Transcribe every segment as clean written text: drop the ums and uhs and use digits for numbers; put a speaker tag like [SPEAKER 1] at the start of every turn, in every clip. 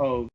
[SPEAKER 1] Oh,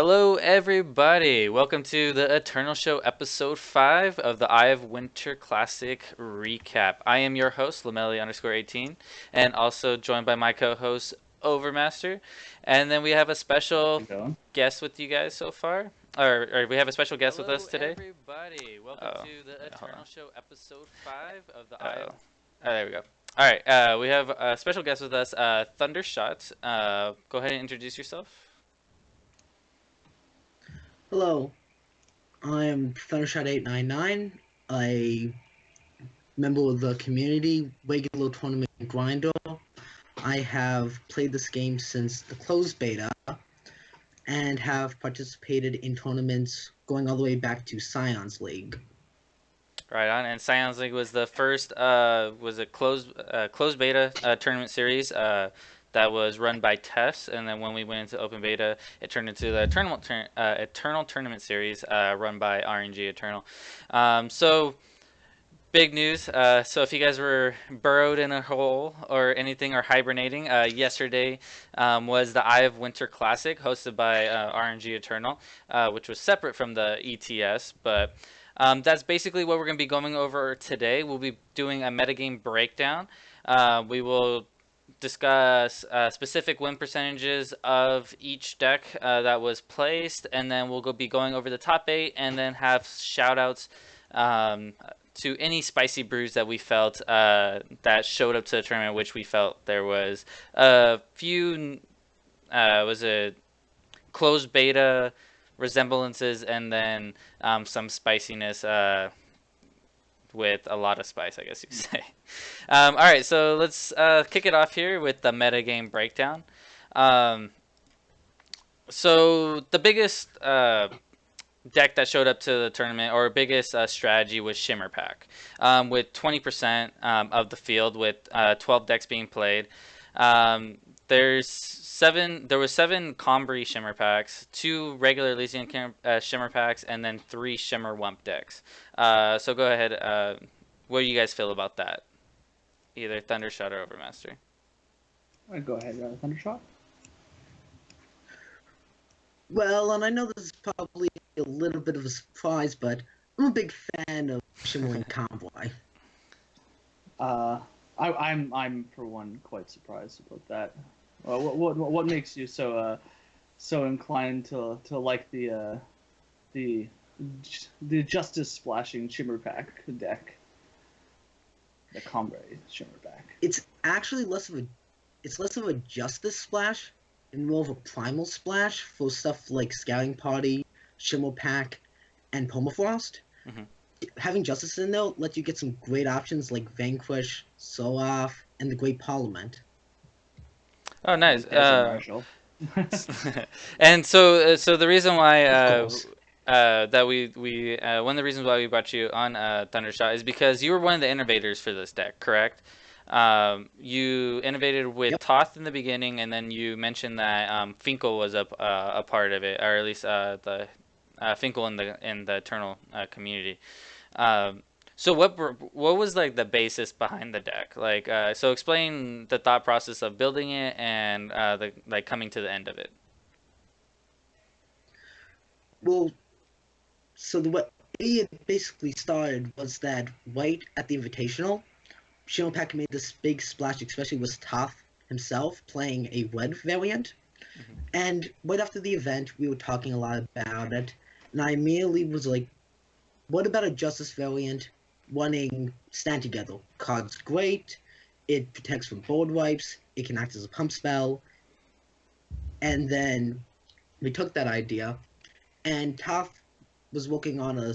[SPEAKER 1] Hello, everybody. Welcome to the Eternal Show, episode 5 of the Eye of Winter Classic recap. I am your host, Lamelli_18, and also joined by my co host, Overmaster. And then we have a
[SPEAKER 2] How's
[SPEAKER 1] special
[SPEAKER 2] it going?
[SPEAKER 1] guest with you guys so far. Or we have a special guest with
[SPEAKER 2] Hello,
[SPEAKER 1] us today.
[SPEAKER 2] everybody. Welcome
[SPEAKER 1] Oh,
[SPEAKER 2] to the
[SPEAKER 1] wait, hold
[SPEAKER 2] Eternal
[SPEAKER 1] on.
[SPEAKER 2] Show, episode 5 of the Eye
[SPEAKER 1] Oh,
[SPEAKER 2] of.
[SPEAKER 1] there we go. All right, we have a special guest with us, Thundershot. Go ahead and introduce yourself.
[SPEAKER 3] Hello, I'm Thundershot899, a member of the community regular tournament grinder. I have played this game since the closed beta and have participated in tournaments going all the way back to Scion's League.
[SPEAKER 1] Right on. And Scions League was the first was a closed beta tournament series that was run by Tess, and then when we went into open beta, it turned into the Eternal Tournament series run by RNG Eternal. So big news. So if you guys were burrowed in a hole or anything or hibernating, yesterday was the Eye of Winter Classic hosted by RNG Eternal, which was separate from the ETS, but that's basically what we're going to be going over today. We'll be doing a metagame breakdown. We will discuss specific win percentages of each deck that was placed, and then we'll be going over the top 8 and then have shout outs um, to any spicy brews that we felt that showed up to the tournament, which we felt there was a few, was a closed beta resemblances, and then some spiciness with a lot of spice, I guess you could say. All right, so let's kick it off here with the metagame breakdown. Um, so the biggest deck that showed up to the tournament, or biggest strategy, was Shimmer Pack, with 20% of the field, with 12 decks being played. Um, there was seven Combri Shimmer Packs, two regular Elysian Shimmer Packs, and then three Shimmer Wump decks. So go ahead. What do you guys feel about that? Either Thundershot or Overmaster.
[SPEAKER 2] Go ahead, Thundershot.
[SPEAKER 3] Well, and I know this is probably a little bit of a surprise, but I'm a big fan of Shimmering Convoy.
[SPEAKER 2] Uh, I'm for one quite surprised about that. What makes you so inclined to like the the Justice Splashing Shimmer Pack deck, the Combre Shimmer Pack?
[SPEAKER 3] It's actually less of a justice splash and more of a primal splash for stuff like Scouting Party, Shimmer Pack, and Permafrost.
[SPEAKER 1] Hmm.
[SPEAKER 3] Having justice in there lets you get some great options like Vanquish, Solaf, and the Great Parliament.
[SPEAKER 1] Oh, nice.
[SPEAKER 2] Desert Marshal.
[SPEAKER 1] And so the reason why
[SPEAKER 3] Of course.
[SPEAKER 1] that we one of the reasons why we brought you on Thundershot is because you were one of the innovators for this deck, correct? You innovated with
[SPEAKER 3] Yep.
[SPEAKER 1] Toth in the beginning, and then you mentioned that Finkel was a part of it, or at least the Finkel in the Eternal community. Um, so what was like the basis behind the deck? Like, so explain the thought process of building it and the like coming to the end of it.
[SPEAKER 3] Well, so the way it basically started was that right at the Invitational, Shimmer Pack made this big splash, especially with Toth himself playing a red variant.
[SPEAKER 1] Hmm.
[SPEAKER 3] And right after the event, we were talking a lot about it, and I immediately was like, what about a Justice variant running Stand Together? Card's great, it protects from board wipes, it can act as a pump spell, and then we took that idea, and Toph was working on a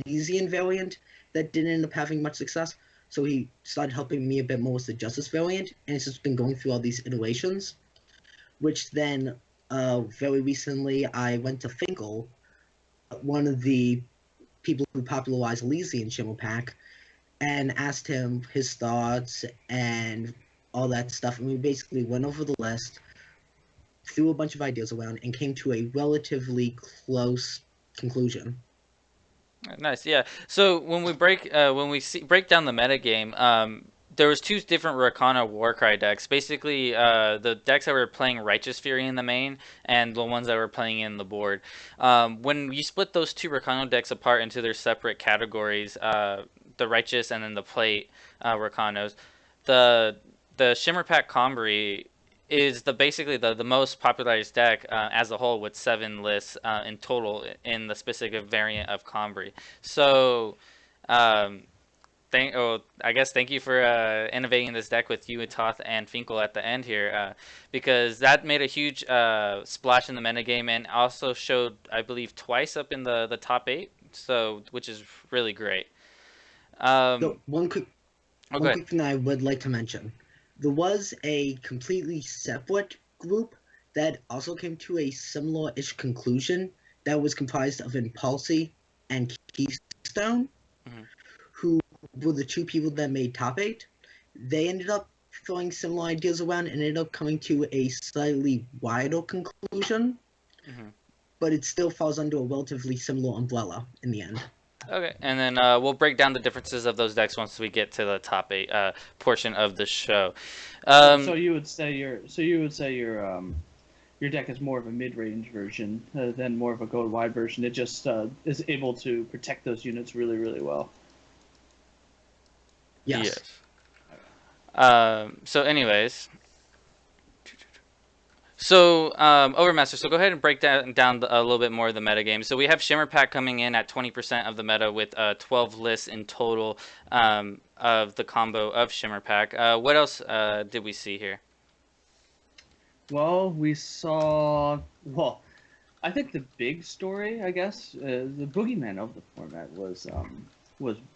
[SPEAKER 3] Elysian variant that didn't end up having much success, so he started helping me a bit more with the Justice variant, and it's just been going through all these iterations, which then very recently I went to Finkel, one of the people who popularized Elysian Shimmer Pack, and asked him his thoughts and all that stuff. And we basically went over the list, threw a bunch of ideas around, and came to a relatively close conclusion.
[SPEAKER 1] Nice, yeah. So when we break down the metagame, there was two different Rakana Warcry decks. Basically, the decks that were playing Righteous Fury in the main, and the ones that were playing in the board. When you split those two Rakano decks apart into their separate categories, the Righteous and then the Plate Rakanos, the Shimmer Pack Combri is basically the most popularized deck as a whole, with 7 lists in total in the specific variant of Combri. So. Um, I guess thank you for innovating this deck with you, Toth, and Finkel at the end here, because that made a huge splash in the metagame and also showed, I believe, twice up in the top 8, so which is really great.
[SPEAKER 3] So one
[SPEAKER 1] Okay.
[SPEAKER 3] quick thing I would like to mention. There was a completely separate group that also came to a similar-ish conclusion that was comprised of Impulsi and Keystone,
[SPEAKER 1] Mhm.
[SPEAKER 3] who were the two people that made top 8. They ended up throwing similar ideas around and ended up coming to a slightly wider conclusion,
[SPEAKER 1] Mhm.
[SPEAKER 3] but it still falls under a relatively similar umbrella in the end.
[SPEAKER 1] Okay, and then we'll break down the differences of those decks once we get to the top 8 portion of the show.
[SPEAKER 2] So you would say your deck is more of a mid-range version than more of a go-wide version. It just is able to protect those units really, really well.
[SPEAKER 3] Yes.
[SPEAKER 1] So, anyways, so Overmaster. So go ahead and break down a little bit more of the meta game. So we have Shimmer Pack coming in at 20% of the meta with 12 lists in total of the combo of Shimmer Pack. What else did we see here?
[SPEAKER 2] Well, we saw. Well, I think the big story, I guess, the boogeyman of the format was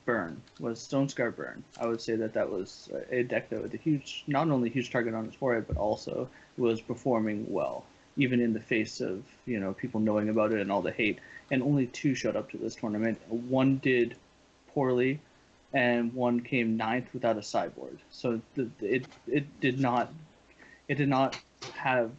[SPEAKER 2] Burn, was Stonescar Burn. I would say that was a deck that was a huge, not only huge target on its forehead, but also was performing well, even in the face of people knowing about it and all the hate. And only 2 showed up to this tournament. One did poorly, and one came 9th without a sideboard. So it did not have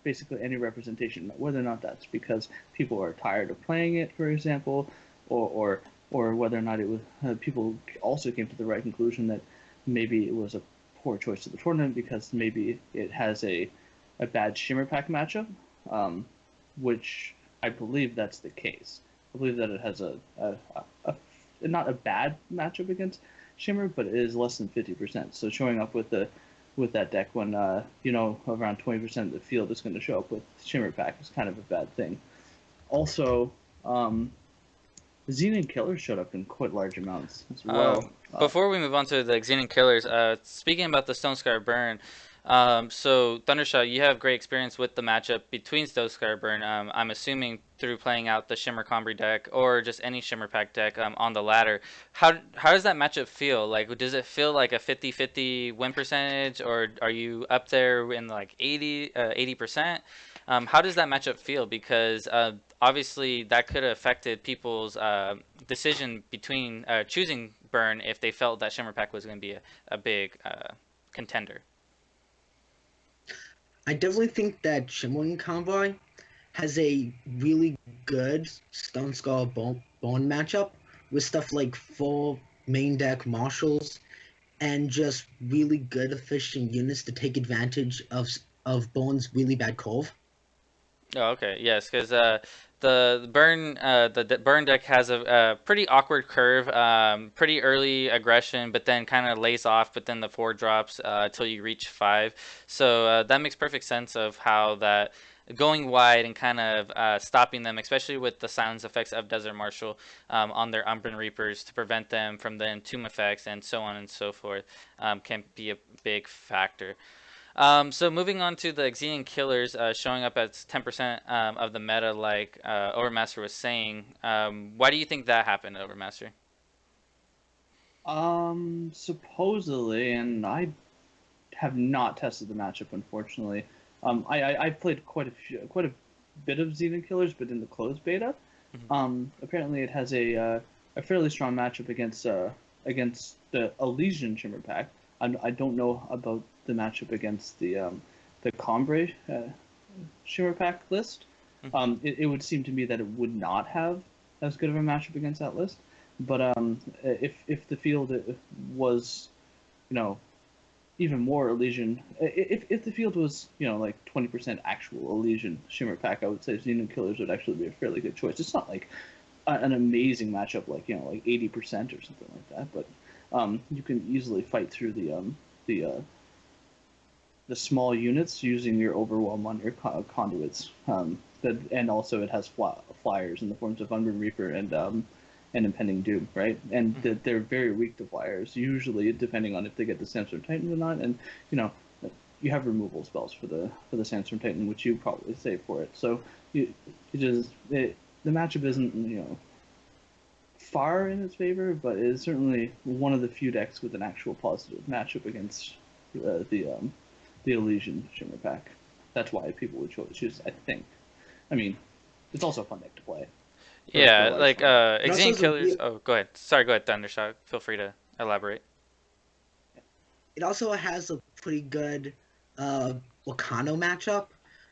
[SPEAKER 2] basically any representation, whether or not that's because people are tired of playing it, for example, or whether or not it was people also came to the right conclusion that maybe it was a poor choice of the tournament because maybe it has a bad Shimmer Pack matchup, which I believe that's the case. I believe that it has a not a bad matchup against Shimmer, but it is less than 50%. So showing up with that deck when around 20% of the field is going to show up with Shimmer Pack is kind of a bad thing. Also, Xenon Killers showed up in quite large amounts as well.
[SPEAKER 1] Before we move on to the Xenon Killers, speaking about the Stonescar Burn, so Thundershot, you have great experience with the matchup between Stonescar Burn. I'm assuming through playing out the Shimmer Combri deck or just any Shimmer Pack deck on the ladder. How does that matchup feel? Like, does it feel like a 50-50 win percentage, or are you up there in like 80%? How does that matchup feel? Because obviously that could have affected people's decision between choosing Burn if they felt that Shimmer Pack was going to be a big contender.
[SPEAKER 3] I definitely think that Shimmering Convoy has a really good Stone Skull Bone matchup with stuff like full main deck marshals and just really good efficient units to take advantage of Bone's really bad curve.
[SPEAKER 1] Oh, okay. Yes, because the burn deck has a pretty awkward curve, pretty early aggression, but then kind of lays off. But then the 4 drops until you reach 5. So that makes perfect sense of how that going wide and kind of stopping them, especially with the silence effects of Desert Marshal on their Umbran Reapers to prevent them from the Entomb effects and so on and so forth, can be a big factor. So moving on to the Xenon Killers showing up as 10% of the meta, like Overmaster was saying. Why do you think that happened, Overmaster?
[SPEAKER 2] Supposedly, and I have not tested the matchup, unfortunately. I've played quite a bit of Xenon Killers, but in the closed beta. Apparently, it has a fairly strong matchup against the Elysian Shimmer Pack. I don't know about the matchup against the Combray Shimmer Pack list. It would seem to me that it would not have as good of a matchup against that list. But if the field was you know, even more Elysian. If the field was, like 20% actual Elysian Shimmer Pack, I would say Xeno Killers would actually be a fairly good choice. It's not like an amazing matchup, like like 80% or something like that, but you can easily fight through the uh, the small units using your overwhelm on your conduits. And also it has flyers in the forms of Unburned Reaper and Impending Doom, right? And they're very weak to flyers, usually depending on if they get the Sandstorm Titan or not. And you know, you have removal spells for the Sandstorm Titan, which you probably save for it. So the matchup isn't far in its favor, but it is certainly one of the few decks with an actual positive matchup against the Elysian Shimmer Pack. That's why people would choose. I think. I mean, it's also a fun deck to play.
[SPEAKER 1] Yeah, like
[SPEAKER 3] It also
[SPEAKER 1] Exene
[SPEAKER 3] has
[SPEAKER 1] Killers. Oh, go ahead. Sorry, go ahead, Thundershock. Feel free to elaborate.
[SPEAKER 3] it also has a pretty good Wakano matchup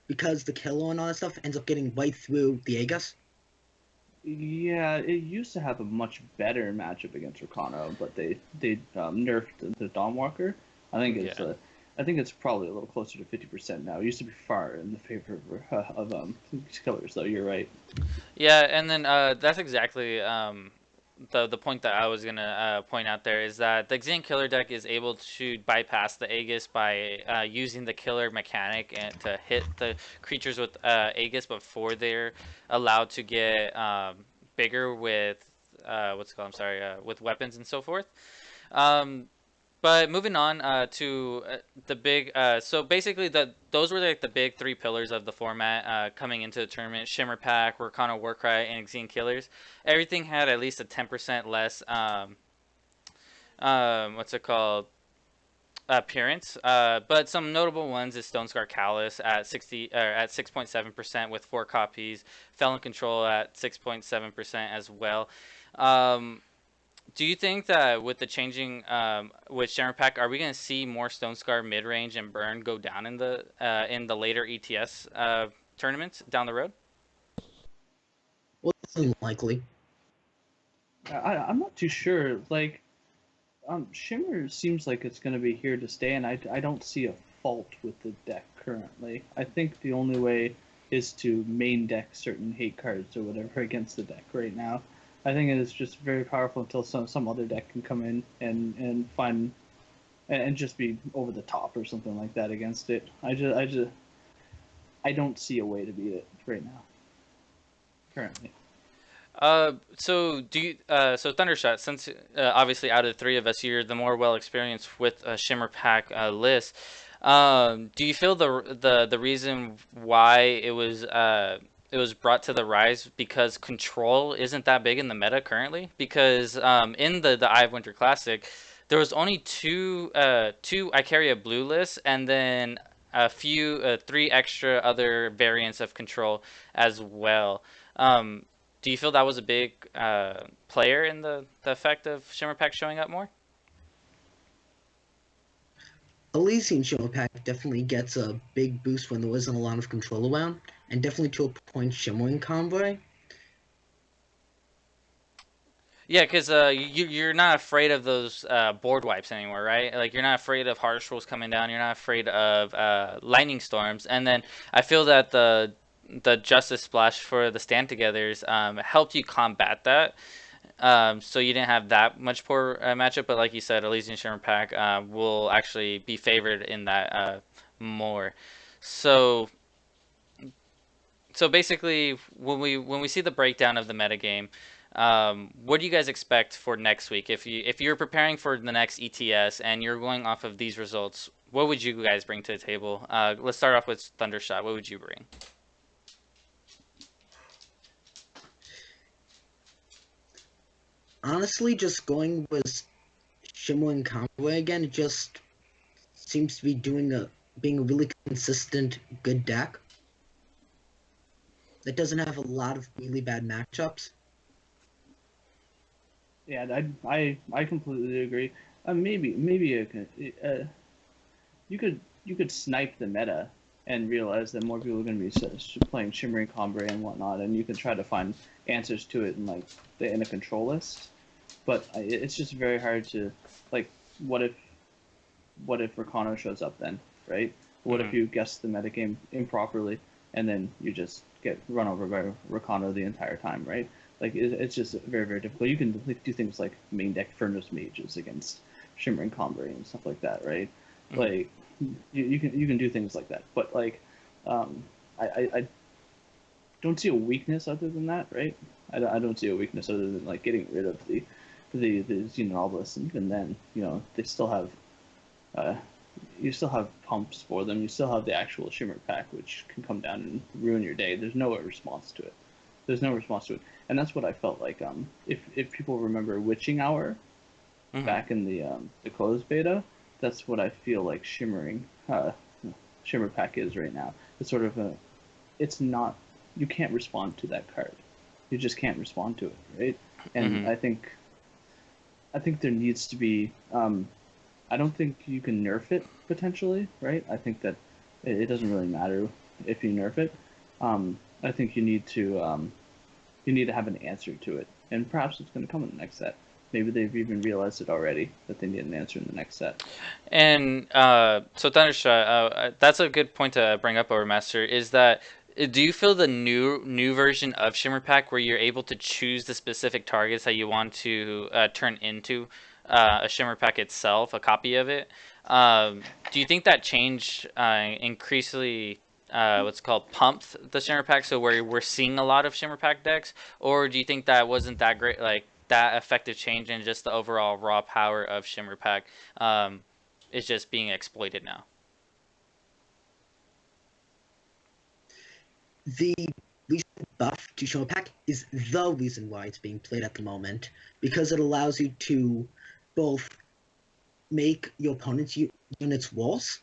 [SPEAKER 3] because the Kilo and all that stuff ends up getting right through the Aegis.
[SPEAKER 2] Yeah, it used to have a much better matchup against Rakano, but they nerfed the Dawnwalker. I think it's
[SPEAKER 1] Yeah.
[SPEAKER 2] I think it's probably a little closer to 50% now. It used to be far in the favor of killers, though. You're right.
[SPEAKER 1] Yeah, and then that's exactly the point that I was gonna point out there is that the Xen Killer deck is able to bypass the Aegis by using the killer mechanic and to hit the creatures with Aegis before they're allowed to get bigger with what's it called? I'm sorry, with weapons and so forth. Um, but moving on to the big, so basically those were like the big three pillars of the format coming into the tournament: Shimmer Pack, Rakano Warcry, and Xene Killers. Everything had at least a 10% less what's it called, appearance. But some notable ones is Stone Scar Callus at 6.7% with 4 copies, Felon Control at 6.7% as well. Um, do you think that with the changing with Sharon Pack, are we going to see more Stone Scar mid range and burn go down in the later ETS tournaments down the road?
[SPEAKER 3] Well, it's unlikely.
[SPEAKER 2] I'm not too sure. Like, Shimmer seems like it's going to be here to stay, and I don't see a fault with the deck currently. I think the only way is to main deck certain hate cards or whatever against the deck right now. I think it is just very powerful until some other deck can come in and find and just be over the top or something like that against it. I don't see a way to beat it right now currently.
[SPEAKER 1] So do you, so Thundershot, since obviously out of the three of us, you're the more well experienced with a Shimmer Pack list. Do you feel the reason why it was brought to the rise because control isn't that big in the meta currently? Because in the Eye of Winter Classic, there was only two Icaria blue lists, and then a few three extra other variants of control as well. Um, do you feel that was a big player in the effect of Shimmer Pack showing up more?
[SPEAKER 3] Elysian Shimmer Pack definitely gets a big boost when there isn't a lot of control around, and definitely to a point Shimmering Convoy.
[SPEAKER 1] Yeah, because you're not afraid of those board wipes anymore, right? Like you're not afraid of harsh rolls coming down. You're not afraid of lightning storms. And then I feel that the Justice Splash for the Stand Togethers helped you combat that. So you didn't have that much poor matchup, but like you said, Elysian Shimmer Pack will actually be favored in that more. So so basically, when we see the breakdown of the metagame, what do you guys expect for next week? If you're preparing for the next ETS and you're going off of these results, what would you guys bring to the table? Let's start off with Thundershot. What would you bring?
[SPEAKER 3] Honestly, just going with Shimmering Convoy again, it just seems to be being a really consistent good deck that doesn't have a lot of really bad matchups.
[SPEAKER 2] Yeah, I completely agree. Maybe you could snipe the meta and realize that more people are going to be playing Shimmering Combre and whatnot, and you can try to find answers to it in in a control list. But it's just very hard to like. What if what if Rakano shows up then, right? What if
[SPEAKER 1] Mhm.
[SPEAKER 2] you guess the metagame improperly and then you just get run over by Rakano the entire time, right? Like it's just very very difficult. You can do things like main deck Furnace Mages against Shimmering Combrei and stuff like that, right?
[SPEAKER 1] Mhm.
[SPEAKER 2] Like you can do things like that, but like um, I don't see a weakness other than that, right? I don't see a weakness other than like getting rid of the Xenonoblists, and even then, they still have uh, you still have pumps for them. You still have the actual Shimmer Pack, which can come down and ruin your day. There's no response to it. There's no response to it, and that's what I felt like. If people remember Witching Hour
[SPEAKER 1] Mhm.
[SPEAKER 2] back in the closed beta, that's what I feel like Shimmer Pack is right now. It's sort of it's not, you can't respond to that card. You just can't respond to it, right? And
[SPEAKER 1] Mhm.
[SPEAKER 2] I think there needs to be. I don't think you can nerf it potentially, right? I think that it doesn't really matter if you nerf it. I think you need to have an answer to it, and perhaps it's going to come in the next set. Maybe they've even realized it already that they need an answer in the next set.
[SPEAKER 1] And so Thunderstruck, that's a good point to bring up, Overmaster. Is that do you feel the new version of Shimmer Pack where you're able to choose the specific targets that you want to turn into a Shimmer Pack itself, a copy of it? Do you think that change increasingly what's called pumped the Shimmer Pack, so where we're seeing a lot of Shimmer Pack decks, or do you think that wasn't that great, like that effective change in just the overall raw power of Shimmer Pack? Um, is just being exploited now.
[SPEAKER 3] The recent buff to Shimmer Pack is the reason why it's being played at the moment, because it allows you to both make your opponent's units worse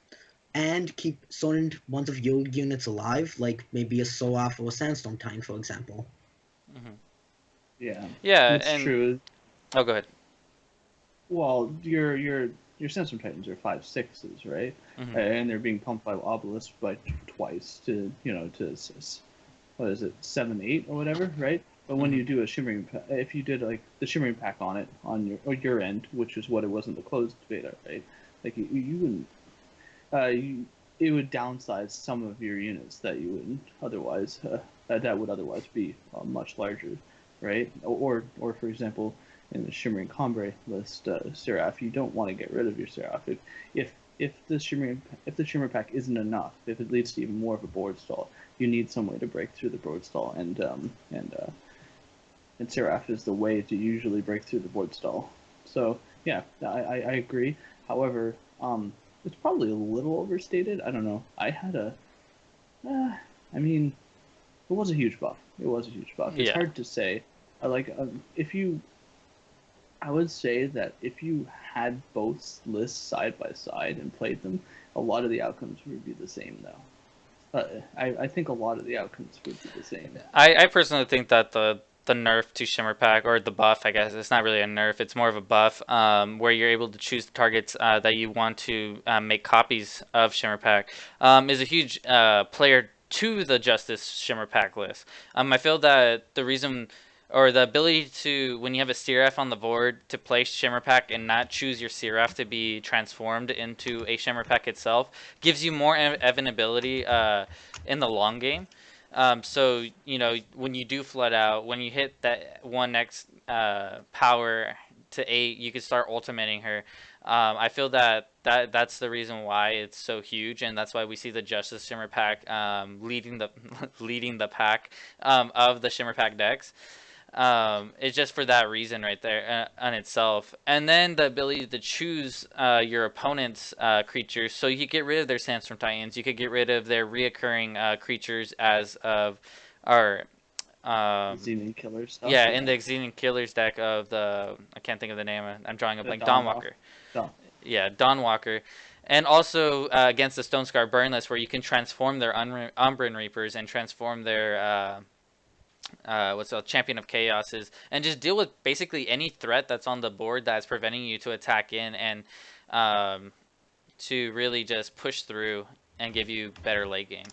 [SPEAKER 3] and keep certain ones of your units alive, like maybe a Soraf or a Sandstorm Titan, for example.
[SPEAKER 1] Hmm.
[SPEAKER 2] Yeah,
[SPEAKER 1] Yeah,
[SPEAKER 2] it's
[SPEAKER 1] and
[SPEAKER 2] true.
[SPEAKER 1] oh, go ahead.
[SPEAKER 2] Well, your Sandstorm Titans are 5/6s, right?
[SPEAKER 1] Hmm.
[SPEAKER 2] And they're being pumped by Obelisk by twice to what is it, 7/8 or whatever, right? But when
[SPEAKER 1] Hmm.
[SPEAKER 2] you do a shimmering, if you did like the shimmering pack on it on your end, which is what it was in the closed beta, right? Like you wouldn't, it would downsize some of your units that you wouldn't otherwise that would otherwise be much larger, right? Or for example, in the Shimmering Combrei list, Seraph, you don't want to get rid of your Seraph if the Shimmer pack isn't enough, if it leads to even more of a board stall, you need some way to break through the board stall, and Seraph is the way to usually break through the board stall. So yeah, I agree. However, it's probably a little overstated. I don't know. I mean, it was a huge buff. It was a huge buff. It's
[SPEAKER 1] Yeah.
[SPEAKER 2] hard to say. If you, I would say that if you had both lists side by side and played them, a lot of the outcomes would be the same though. I think a lot of the outcomes would be the same.
[SPEAKER 1] I personally think that the nerf to Shimmer Pack, or the buff, I guess it's not really a nerf, it's more of a buff, where you're able to choose the targets that you want to make copies of Shimmer Pack, is a huge player to the Justice Shimmer Pack list. I feel that the reason or the ability to, when you have a Seraph on the board, to play Shimmer Pack and not choose your Seraph to be transformed into a Shimmer Pack itself gives you more even ability in the long game. So when you do flood out, when you hit that 1x power to 8, you can start ultimating her. I feel that's the reason why it's so huge, and that's why we see the Justice Shimmer Pack leading the leading the pack of the Shimmer Pack decks. It's just for that reason right there on itself. And then the ability to choose your opponent's creatures. So you could get rid of their Sandstorm Titans. You could get rid of their reoccurring creatures as of, or
[SPEAKER 2] Xenon killer stuff.
[SPEAKER 1] yeah, in
[SPEAKER 2] Yeah,
[SPEAKER 1] the Xenon Killers deck of the, I can't think of the name. I'm drawing a
[SPEAKER 2] the
[SPEAKER 1] blank.
[SPEAKER 2] Dawnwalker.
[SPEAKER 1] Dawnwalker.
[SPEAKER 2] Dawn.
[SPEAKER 1] Yeah, Dawnwalker. And also against the Stone Scar Burn list, where you can transform their Umbran Reapers and transform their what's called Champion of Chaos is, and just deal with basically any threat that's on the board that's preventing you to attack in, and um, to really just push through and give you better late game.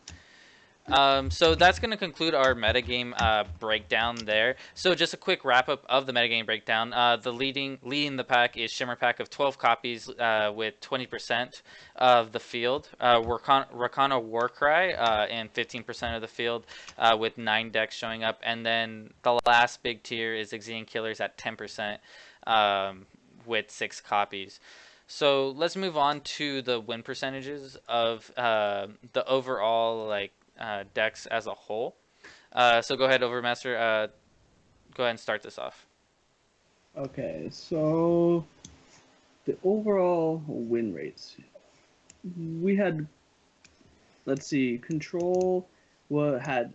[SPEAKER 1] So that's going to conclude our metagame breakdown there. So just a quick wrap up of the metagame breakdown. The leading the pack is Shimmer Pack of 12 copies with 20% of the field. Rakana Warcry in 15% of the field with 9 decks showing up. And then the last big tier is Xeon Killers at 10% with 6 copies. So let's move on to the win percentages of the overall decks as a whole. So go ahead, Overmaster. Go ahead and start this off.
[SPEAKER 2] Okay, so the overall win rates. We had, let's see, Control had.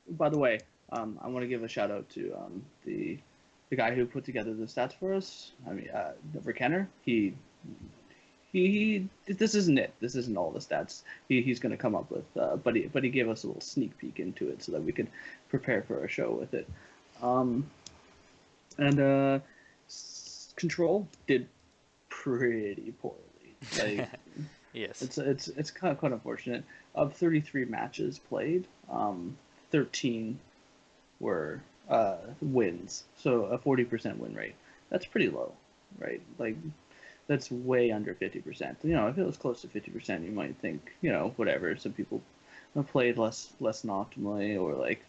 [SPEAKER 2] By the way, I want to give a shout out to the guy who put together the stats for us. I mean, Rick Henner. He this isn't it. This isn't all the stats he's going to come up with. But he gave us a little sneak peek into it so that we could prepare for a show with it. And Control did pretty poorly. Like,
[SPEAKER 1] yes,
[SPEAKER 2] it's kind of quite unfortunate. Of 33 matches played, 13 were wins, so a 40% win rate. That's pretty low, right? Like, that's way under 50%. You know, if it was close to 50%, you might think, you know, whatever. Some people played less than optimally, or like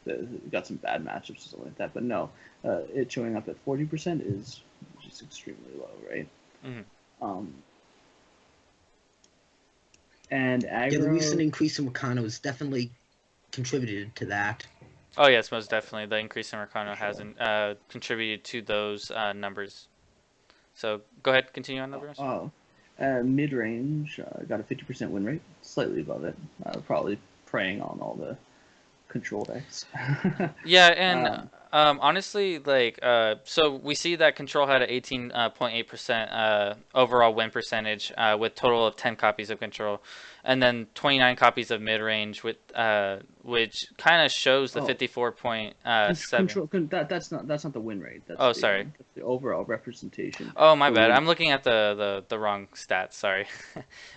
[SPEAKER 2] got some bad matchups or something like that. But no, it showing up at 40% is just extremely low, right?
[SPEAKER 1] Mm-hmm.
[SPEAKER 2] And aggro...
[SPEAKER 3] Yeah, the recent increase in Rakano has definitely contributed to that.
[SPEAKER 1] Oh yes, most definitely. The increase in Rakano hasn't contributed to those numbers. So go ahead, continue on numbers.
[SPEAKER 2] Mid range got a 50% win rate, slightly above it. Probably preying on all the Control decks.
[SPEAKER 1] Yeah, and honestly, like, so we see that Control had an 18.8% overall win percentage with total of 10 copies of Control, and then 29 copies of mid range, with which kind of shows the 54.7.
[SPEAKER 2] Control. That's not the win rate. That's
[SPEAKER 1] sorry.
[SPEAKER 2] That's the overall representation.
[SPEAKER 1] Oh, my bad. I'm looking at the wrong stats. Sorry,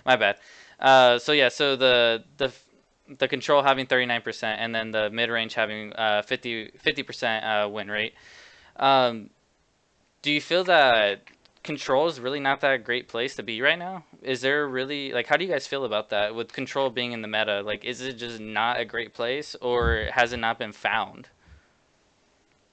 [SPEAKER 1] my bad. So yeah, so the Control having 39%, and then the mid range having 50% win rate. Do you feel that Control is really not that great place to be right now? Is there really, like, how do you guys feel about that with Control being in the meta? Like, is it just not a great place, or has it not been found?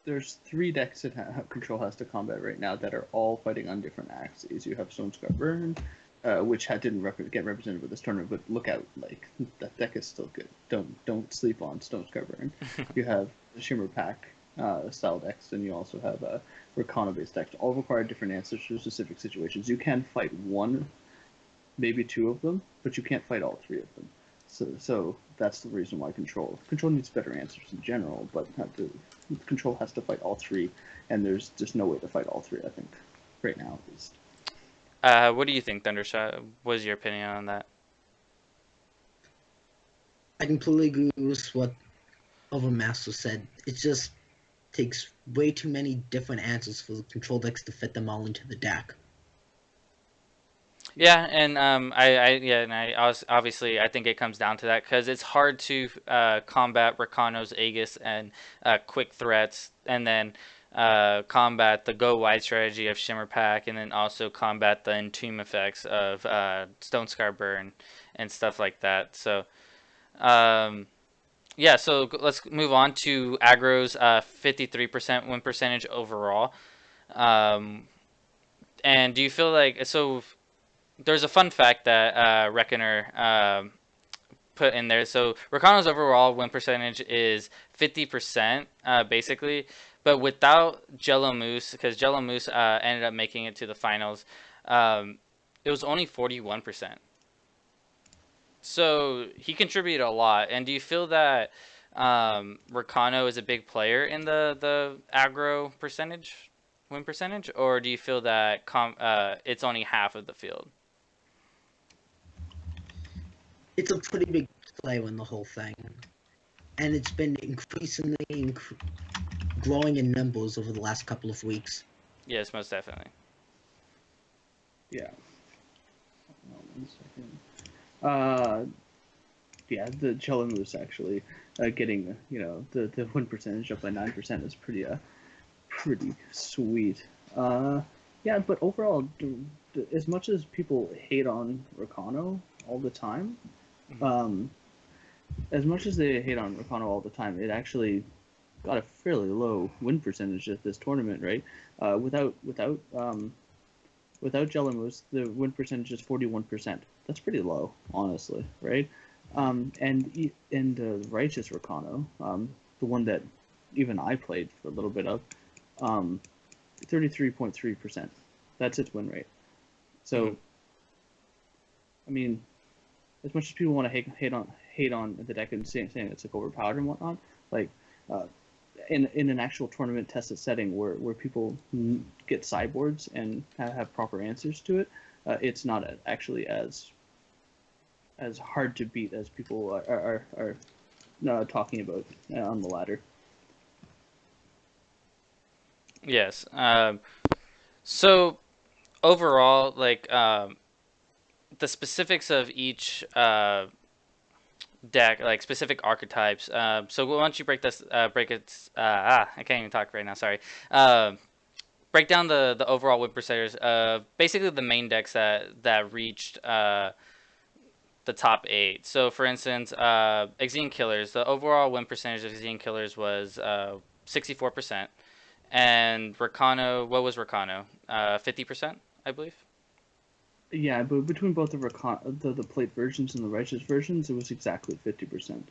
[SPEAKER 2] There's 3 decks that Control has to combat right now that are all fighting on different axes. You have Stonescar Burn, which didn't get represented with this tournament, but look out, like, that deck is still good. Don't sleep on Stonescar Burn. You have the Shimmer Pack style decks, and you also have Rakana-based decks. All require different answers to specific situations. You can fight one, maybe 2 of them, but you can't fight all 3 of them. So that's the reason why Control needs better answers in general, but Control has to fight all 3, and there's just no way to fight all 3, I think, right now at least.
[SPEAKER 1] What do you think, Thundershot? What is your opinion on that?
[SPEAKER 3] I completely agree with what Overmaster said. It just takes way too many different answers for the Control decks to fit them all into the deck.
[SPEAKER 1] Yeah, and obviously I think it comes down to that because it's hard to combat Rakano's Aegis and quick threats, and then combat the go wide strategy of Shimmer Pack, and then also combat the Entomb effects of Stonescar Burn and stuff like that. So yeah, so let's move on to aggro's 53% win percentage overall. And do you feel like so? There's a fun fact that Reckoner put in there. So Rakano's overall win percentage is 50%, basically, but without Jello Moose, because Jello Moose ended up making it to the finals, it was only 41%. So he contributed a lot. And do you feel that Rakano is a big player in the aggro percentage, win percentage, or do you feel that it's only half of the field?
[SPEAKER 3] It's a pretty big player in the whole thing, and it's been increasingly growing in numbers over the last couple of weeks.
[SPEAKER 1] Yes, most definitely.
[SPEAKER 2] Yeah. 1 second. yeah, the Jalamoose actually getting the win percentage up by 9% is pretty sweet. Yeah, but overall, as much as people hate on Rakano all the time, um, as much as they hate on Rakano all the time, it actually got a fairly low win percentage at this tournament, right? Without Jalamoose, the win percentage is 41%. That's pretty low, honestly, right? And Righteous Rakano, the one that even I played for a little bit of, 33.3%. That's its win rate. So, I mean, as much as people want to hate on the deck and saying it's like overpowered and whatnot, like in an actual tournament tested setting where people get sideboards and have proper answers to it, it's not actually as hard to beat as people are talking about on the ladder.
[SPEAKER 1] Yes. So overall, like the specifics of each deck, like specific archetypes. So why don't you break this? Break it. I can't even talk right now. Sorry. Break down the overall win percentage of basically the main decks that reached the top 8. So for instance, Exene Killers. The overall win percentage of Exene Killers was 64%. And Rakano, what was Rakano? 50%, I believe.
[SPEAKER 2] Yeah, but between both the plate versions and the righteous versions, it was exactly 50%.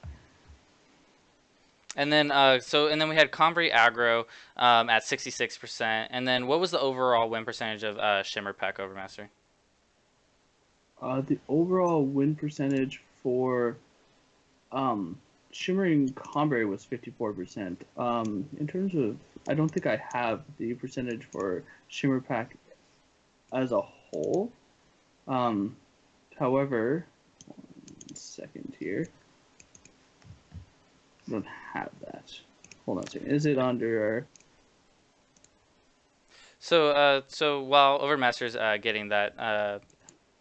[SPEAKER 1] And then and then we had Combri Aggro at 66%. And then what was the overall win percentage of Shimmer Pack Overmaster?
[SPEAKER 2] The overall win percentage for Shimmering Combre was 54%. In terms of, I don't think I have the percentage for Shimmer Pack as a whole. However, 1 second here. I don't have that. Hold on a second. Is it under?
[SPEAKER 1] So while Overmaster's getting that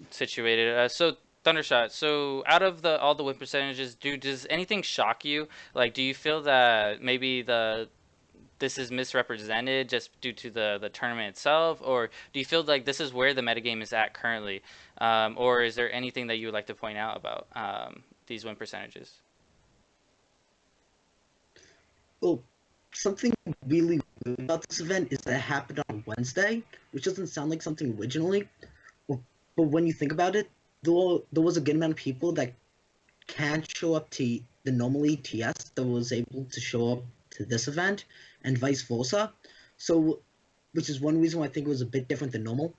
[SPEAKER 1] situated, so Thundershot. So out of all the win percentages, does anything shock you? Like, do you feel that maybe this is misrepresented just due to the tournament itself, or do you feel like this is where the metagame is at currently, or is there anything that you would like to point out about these win percentages?
[SPEAKER 3] Well, something really good about this event is that it happened on Wednesday, which doesn't sound like something originally. But when you think about it, there was a good amount of people that can't show up to the normal ETS that was able to show up to this event, and vice versa. So, which is one reason why I think it was a bit different than normal.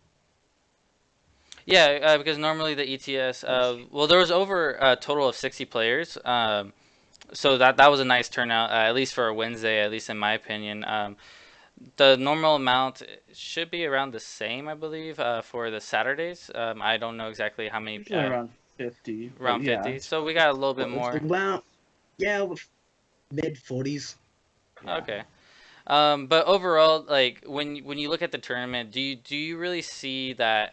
[SPEAKER 1] Yeah, because normally the ETS, well, there was over a total of 60 players. So that was a nice turnout, at least for a Wednesday, at least in my opinion. The normal amount should be around the same, I believe, for the Saturdays. I don't know exactly how many.
[SPEAKER 2] Usually around 50.
[SPEAKER 1] Around 50. So we got a little bit more.
[SPEAKER 3] Around, yeah, mid-40s.
[SPEAKER 2] Yeah.
[SPEAKER 1] Okay. But overall, like when you look at the tournament, do you really see that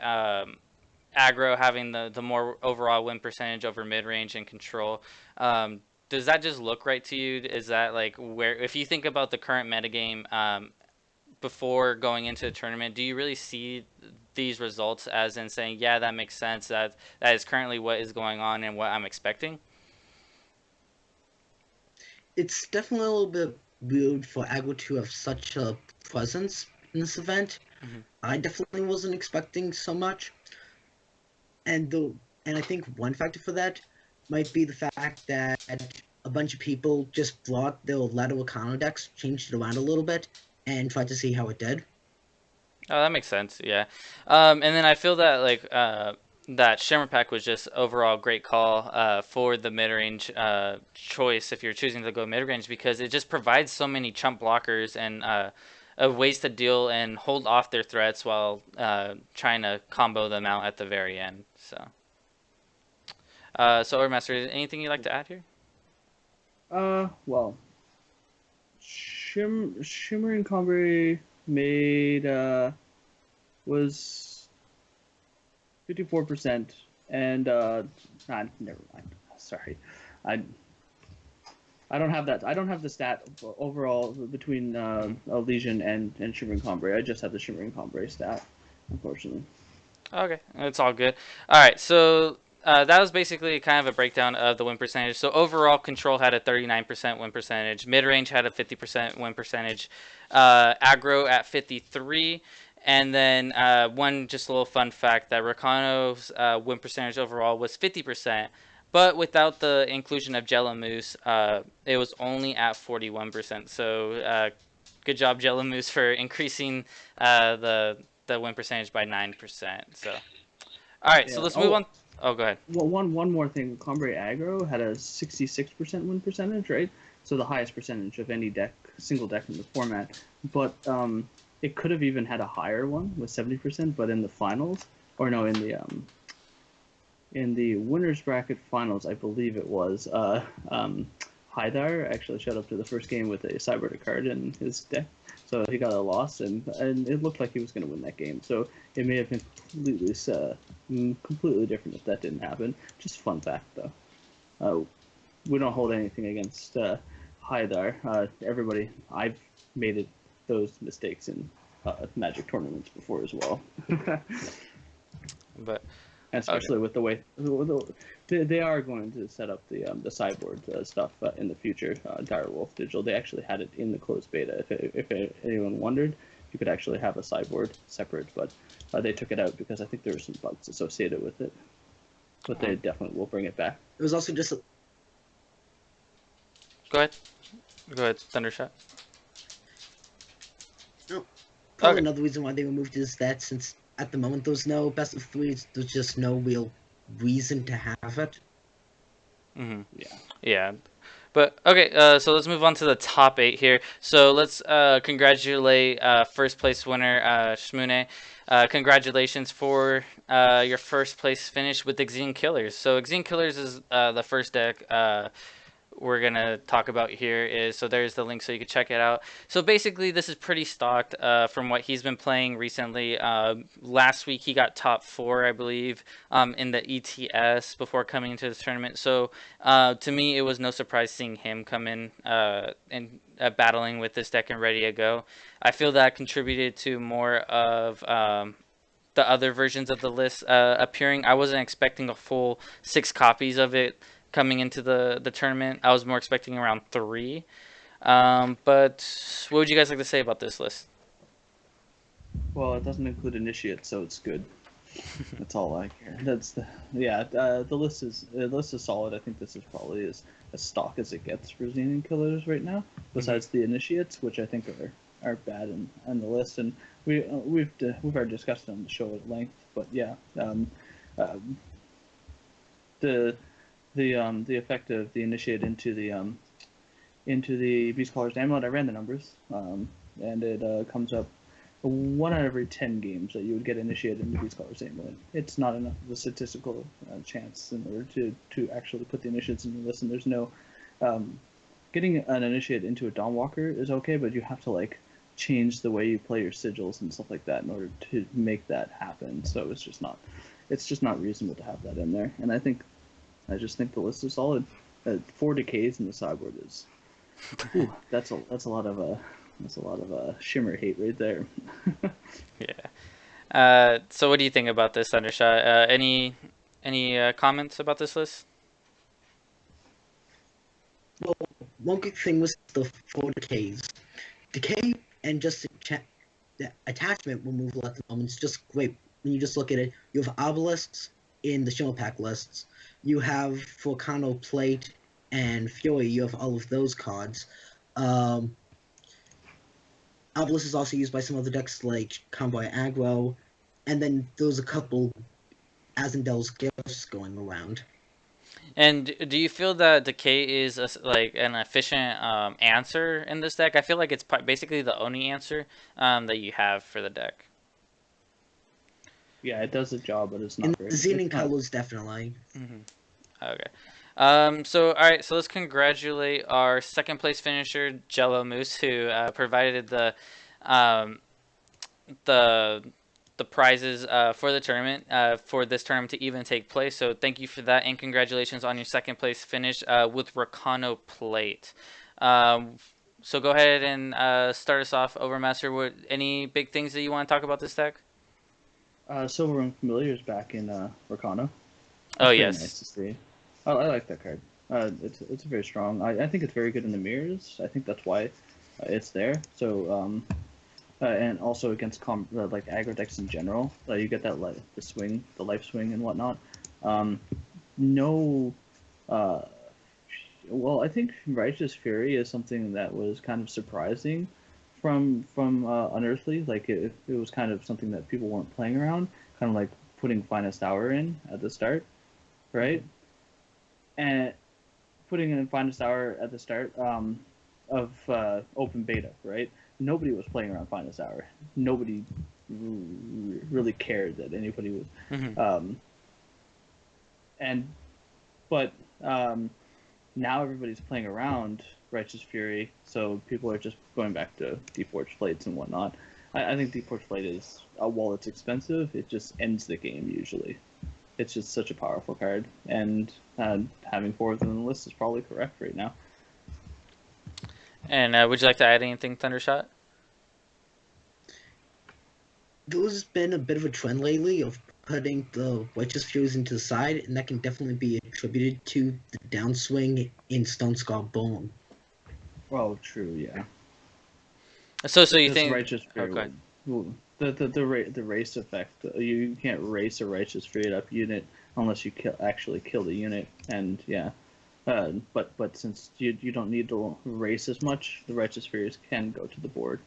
[SPEAKER 1] aggro having the more overall win percentage over mid range and control? Does that just look right to you? Is that like where, if you think about the current metagame before going into the tournament, do you really see these results as in saying, yeah, that makes sense, that is currently what is going on and what I'm expecting?
[SPEAKER 3] It's definitely a little bit weird for aggro to have such a presence in this event.
[SPEAKER 1] Mm-hmm.
[SPEAKER 3] I definitely wasn't expecting so much. And I think one factor for that might be the fact that a bunch of people just brought their lateral Arcana decks, changed it around a little bit, and tried to see how it did.
[SPEAKER 1] Oh, that makes sense. Yeah, and then I feel that like that Shimmer Pack was just overall great call for the mid range choice if you're choosing to go mid range, because it just provides so many chump blockers and ways to deal and hold off their threats while trying to combo them out at the very end. So, Overmaster, anything you'd like to add here?
[SPEAKER 2] Well, Shimmering Combre made was 54%, and never mind. sorry, I I don't have that. I don't have the stat overall between Legion and Shimmering Combre. I just have the Shimmering Combre stat, unfortunately.
[SPEAKER 1] Okay, it's all good. All right, so that was basically kind of a breakdown of the win percentage. So overall, Control had a 39% win percentage. Mid range had a 50% win percentage. Aggro at 53. And then one just a little fun fact that Rakano's win percentage overall was 50%. But without the inclusion of Jello Moose, it was only at 41%. So good job, Jello Moose, for increasing the win percentage by 9%. So, all right, so
[SPEAKER 2] Yeah.
[SPEAKER 1] let's move on. Oh, go ahead.
[SPEAKER 2] Well, one more thing. Combre Aggro had a 66% win percentage, right? So the highest percentage of any single deck in the format. But it could have even had a higher one with 70%. But in the finals, or no, in the winners bracket finals, I believe it was Haidar actually showed up to the first game with a Cyber card in his deck, so he got a loss, and it looked like he was going to win that game. So it may have been completely different if that didn't happen. Just fun fact, though. We don't hold anything against Haidar. Everybody, I've made those mistakes in Magic tournaments before as well.
[SPEAKER 1] But
[SPEAKER 2] especially with the way they are going to set up the sideboard stuff in the future. Direwolf Digital, they actually had it in the closed beta. If anyone wondered, you could actually have a sideboard separate, but they took it out because I think there were some bugs associated with it. But they definitely will bring it back.
[SPEAKER 3] It was also just.
[SPEAKER 1] Go ahead, Thundershot.
[SPEAKER 3] No, probably
[SPEAKER 1] Okay.
[SPEAKER 3] another reason why they removed it is that since at the moment there's no best of threes, there's just no real reason to have it.
[SPEAKER 1] Yeah. But okay, so let's move on to the top 8 here. So let's congratulate first place winner Shmune. Congratulations for your first place finish with Exene Killers. So Exene Killers is the first deck we're gonna talk about here. Is so there's the link so you can check it out. So basically this is pretty stocked from what he's been playing recently. Last week he got top 4, I believe, in the ETS before coming into this tournament. So to me it was no surprise seeing him come in and battling with this deck and ready to go. I feel that contributed to more of the other versions of the list appearing. I wasn't expecting a full 6 copies of it coming into the tournament. I was more expecting around 3. But what would you guys like to say about this list?
[SPEAKER 2] Well, it doesn't include initiates, so it's good. That's all I care. The list is solid. I think this is probably as stock as it gets for Xenon Killers right now. Besides the initiates, which I think are bad on the list, and we've already discussed it on the show at length. But yeah, the effect of the initiate into the Beast Caller's Amulet. I ran the numbers, and it comes up 1 out of every 10 games that you would get initiated into Beast Caller's Amulet. It's not enough of a statistical chance in order to actually put the initiates in your list. And there's no getting an initiate into a Dawnwalker is okay, but you have to like change the way you play your sigils and stuff like that in order to make that happen. So it's just not reasonable to have that in there. And I just think the list is solid. 4 decays in the sideboard is that's a lot of Shimmer hate right there.
[SPEAKER 1] Yeah. So what do you think about this, Thundershot? Any comments about this list?
[SPEAKER 3] Well, one good thing was the 4 decays. Decay and just the attachment removal at the moment is just great. When you just look at it, you have obelisks in the Shimmer Pack lists. You have Volcano Plate and Fury. You have all of those cards. Obelisk is also used by some other decks like Convoy Aggro, and then there's a couple Azendel's Gifts going around.
[SPEAKER 1] And do you feel that Decay is like an efficient answer in this deck? I feel like it's basically the only answer that you have for the deck.
[SPEAKER 2] Yeah, it does the job, but it's not
[SPEAKER 3] In
[SPEAKER 2] very.
[SPEAKER 3] Xenon Colors, definitely.
[SPEAKER 1] Okay. So all right. So let's congratulate our second place finisher, Jello Moose, who provided the the prizes for the tournament for this tournament to even take place. So thank you for that, and congratulations on your second place finish with Rakano Plate. Um, so go ahead and start us off, Overmaster. What any big things that you want to talk about this deck?
[SPEAKER 2] Silverwing Familiar is back in Rakano.
[SPEAKER 1] Oh
[SPEAKER 2] That's pretty
[SPEAKER 1] yes.
[SPEAKER 2] nice to see. I like that card. It's very strong. I think it's very good in the mirrors. I think that's why it's there. So and also against like aggro decks in general, you get that the swing, the life swing and whatnot. No, uh, well, I think Righteous Fury is something that was kind of surprising from Unearthly. Like it was kind of something that people weren't playing around, kind of like putting Finest Hour in at the start, right? And putting in Finest Hour at the start of open beta, right? Nobody was playing around Finest Hour. Nobody really cared that anybody was.
[SPEAKER 1] Mhm.
[SPEAKER 2] And but now everybody's playing around Righteous Fury, so people are just going back to Deforged Plates and whatnot. I think Deforged Plate is, while it's expensive, it just ends the game usually. It's just such a powerful card, and having 4 of them on the list is probably correct right now.
[SPEAKER 1] And would you like to add anything, Thundershot?
[SPEAKER 3] There's been a bit of a trend lately of putting the Righteous Furies into the side, and that can definitely be attributed to the downswing in Stone Scar Bone.
[SPEAKER 2] Well, true, yeah.
[SPEAKER 1] So you
[SPEAKER 2] This
[SPEAKER 1] think?
[SPEAKER 2] Righteous
[SPEAKER 1] Oh,
[SPEAKER 2] Fury
[SPEAKER 1] go ahead.
[SPEAKER 2] the race effect. You can't race a Righteous Fury up unit unless you actually kill the unit, and yeah. But since you don't need to race as much, the Righteous Furies can go to the board.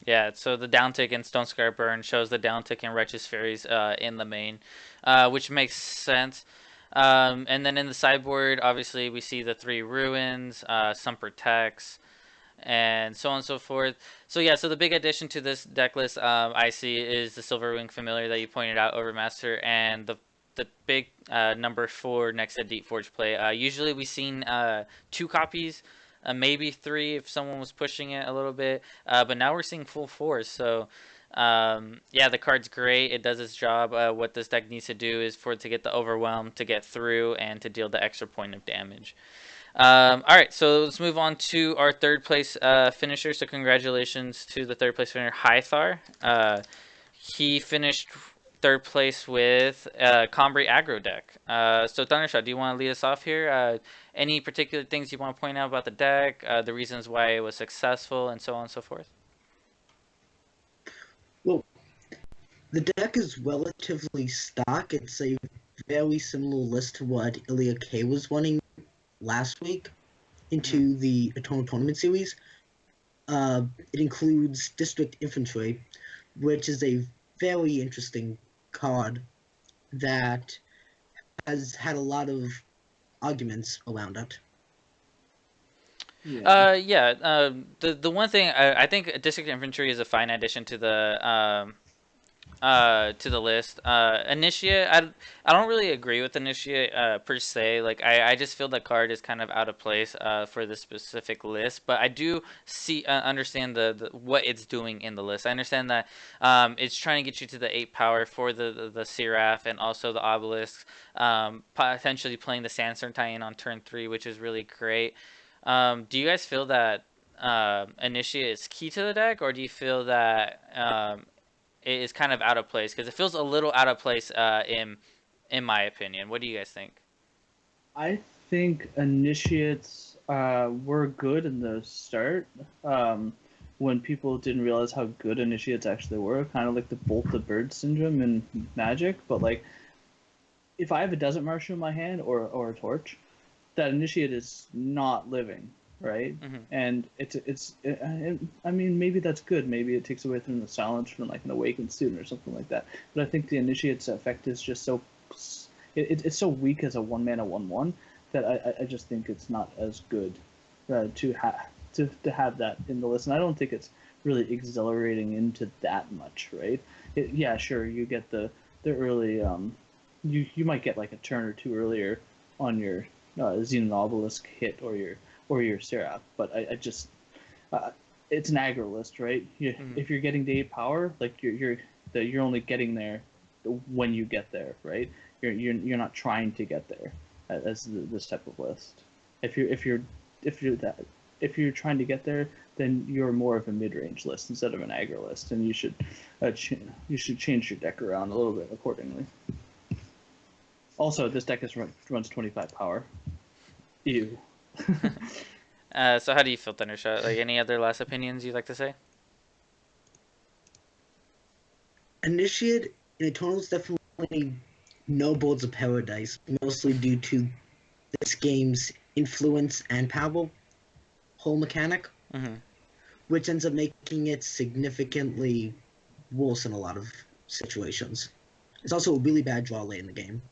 [SPEAKER 1] Yeah, so the downtick in Stone Scar Burn shows the downtick in Righteous Furies in the main, which makes sense. And then in the sideboard, obviously, we see the 3 Ruins, some Protects, and so on and so forth. So yeah, so the big addition to this deck list I see is the Silverwing Familiar that you pointed out, Overmaster, and the big number 4 next to Deep Forge Play. Usually we've seen 2 copies, maybe 3 if someone was pushing it a little bit, but now we're seeing full 4. So yeah, the card's great. It does its job. What this deck needs to do is for it to get the overwhelm, to get through, and to deal the extra point of damage. All right, so let's move on to our third place finisher. So congratulations to the third place finisher, Hythar. He finished third place with Combri aggro deck. So Thundershot, do you want to lead us off here? Any particular things you want to point out about the deck, the reasons why it was successful, and so on and so forth?
[SPEAKER 3] Well, the deck is relatively stock. It's a very similar list to what Ilya K was running last week into the Eternal Tournament Series. It includes District Infantry, which is a very interesting card that has had a lot of arguments around it.
[SPEAKER 1] Yeah. The one thing I think District Infantry is a fine addition to the list. Initiate, I don't really agree with Initiate per se. Like I just feel the card is kind of out of place for this specific list. But I do see understand the what it's doing in the list. I understand that it's trying to get you to the 8 power for the Seraph and also the Obelisk. Potentially playing the Sandstorm tie-in on turn 3, which is really great. Do you guys feel that Initiate is key to the deck, or do you feel that it is kind of out of place? Because it feels a little out of place in my opinion. What do you guys think?
[SPEAKER 2] I think initiates were good in the start when people didn't realize how good initiates actually were, kind of like the Bolt the Bird syndrome in Magic. But like, if I have a Desert Marshal in my hand or a Torch, that initiate is not living, right?
[SPEAKER 1] Mm-hmm.
[SPEAKER 2] And I mean, maybe that's good. Maybe it takes away from the silence from like an Awakened Student or something like that. But I think the initiate's effect is just so it's so weak as a 1-mana 1/1 that I just think it's not as good to have that in the list. And I don't think it's really exhilarating into that much, right? Yeah, sure, you get the early you might get like a turn or 2 earlier on your Xenon Obelisk hit or your Seraph, but I just it's an aggro list, right?
[SPEAKER 1] Mm-hmm.
[SPEAKER 2] If you're getting the 8 power, like you're that you're only getting there when you get there, right? You're not trying to get there as this type of list. If you're trying to get there, then you're more of a mid-range list instead of an aggro list, and you should you should change your deck around a little bit accordingly. Also, this deck runs 25 power. Ew.
[SPEAKER 1] So how do you feel, Thundershot? Like, any other last opinions you'd like to say?
[SPEAKER 3] Initiate in Eternal is definitely no Boards of Paradise, mostly due to this game's influence and power whole mechanic,
[SPEAKER 1] Mm-hmm.
[SPEAKER 3] which ends up making it significantly worse in a lot of situations. It's also a really bad draw late in the game.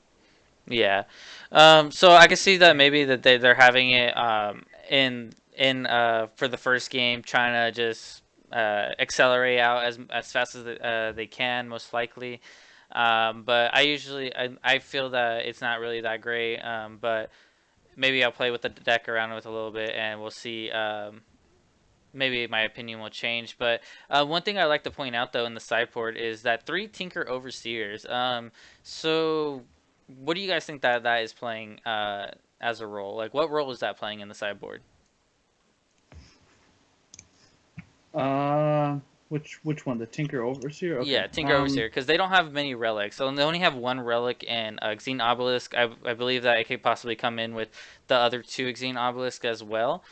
[SPEAKER 1] Yeah. So I can see that maybe that they're having it in for the first game, trying to just accelerate out as fast as they can, most likely. But I feel that it's not really that great. But maybe I'll play with the deck around with a little bit, and we'll see. Maybe my opinion will change. But one thing I like to point out though in the sideboard is that 3 Tinker Overseers. So what do you guys think that is playing as a role? Like, what role is that playing in the sideboard?
[SPEAKER 2] Which one? The Tinker Overseer? Okay.
[SPEAKER 1] Yeah, Tinker Overseer, because they don't have many relics. So they only have 1 relic and Xene Obelisk. I believe that it could possibly come in with the other 2 Xene Obelisk as well.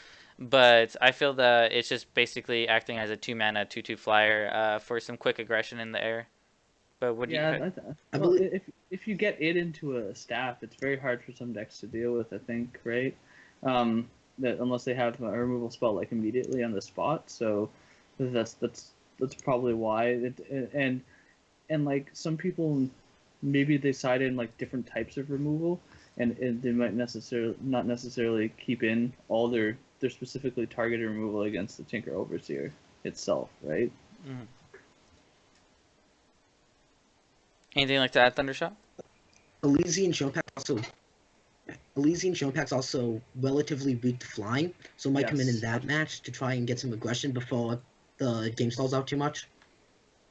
[SPEAKER 1] But I feel that it's just basically acting as a 2-mana 2/2 flyer for some quick aggression in the air. But what do you?
[SPEAKER 2] Yeah,
[SPEAKER 3] I
[SPEAKER 2] well,
[SPEAKER 3] believe
[SPEAKER 2] if you get it into a staff, it's very hard for some decks to deal with. I think, right? That unless they have a removal spell like immediately on the spot. So that's probably why. And like some people, maybe they side in like different types of removal, and they might not necessarily keep in all their specifically targeted removal against the Tinker Overseer itself, right?
[SPEAKER 1] Mhm. Anything like to add, Thundershot?
[SPEAKER 3] Elysian Showpack's also relatively weak to flying, so might come in
[SPEAKER 2] Yes.
[SPEAKER 3] that match to try and get some aggression before the game stalls out too much.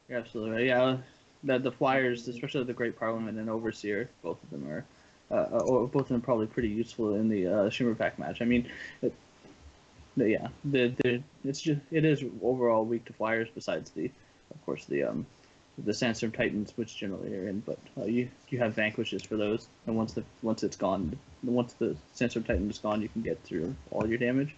[SPEAKER 2] You're absolutely right. Yeah, the Flyers, especially the Great Parliament and Overseer, both of them are, or both of them are probably pretty useful in the Shimmer Pack match. I mean, it is overall weak to Flyers. Besides of course, the Sandstorm Titans, which generally are in, but you have Vanquishes for those, and once it's gone, once the Sandstorm Titan is gone, you can get through all your damage.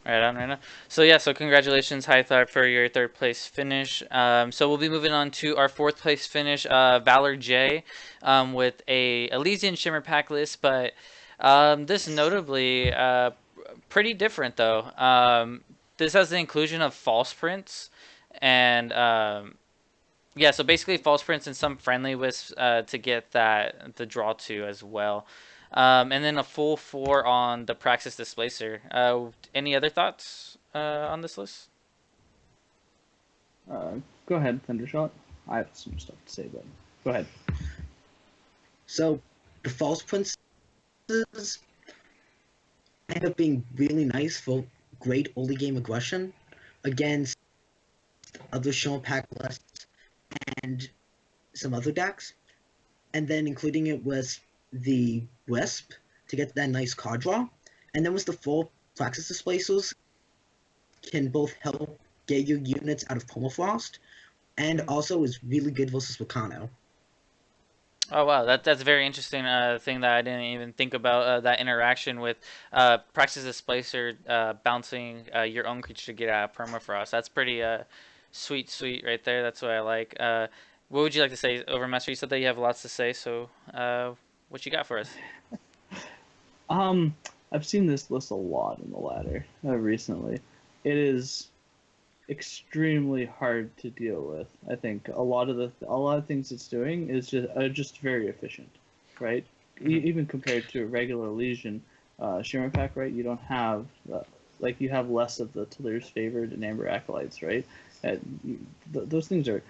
[SPEAKER 1] Right on, right on. So yeah, so congratulations, Hythar, for your 3rd place finish. So we'll be moving on to our 4th place finish, Valor J, with a Elysian Shimmer Pack list, but this notably pretty different though. This has the inclusion of False Prints, and yeah, so basically False Prints and some Friendly Wisps to get the draw 2 as well. And then a full 4 on the Praxis Displacer. Any other thoughts on this list?
[SPEAKER 2] Go ahead, Thundershot. I have some stuff to say, but go ahead.
[SPEAKER 3] So the false princes end up being really nice for great early game aggression against other Shimmer Pack lists and some other decks, and then including it with the Wisp to get that nice card draw, and then with the 4 Praxis Displacers can both help get your units out of Permafrost, and also is really good versus Volcano.
[SPEAKER 1] Oh wow, that's a very interesting thing that I didn't even think about. That interaction with Praxis Displacer bouncing your own creature to get out of Permafrost. That's pretty sweet right there. That's what I like. What would you like to say, Overmaster? You said that you have lots to say, so what you got for us?
[SPEAKER 2] I've seen this list a lot in the ladder recently. It is extremely hard to deal with. I think a lot of things it's doing is just very efficient, right?
[SPEAKER 1] Mhm.
[SPEAKER 2] Even compared to a regular Legion Shimmer Pack, right? You don't have you have less of the Talir's Favored and Amber Acolytes, right? Those things are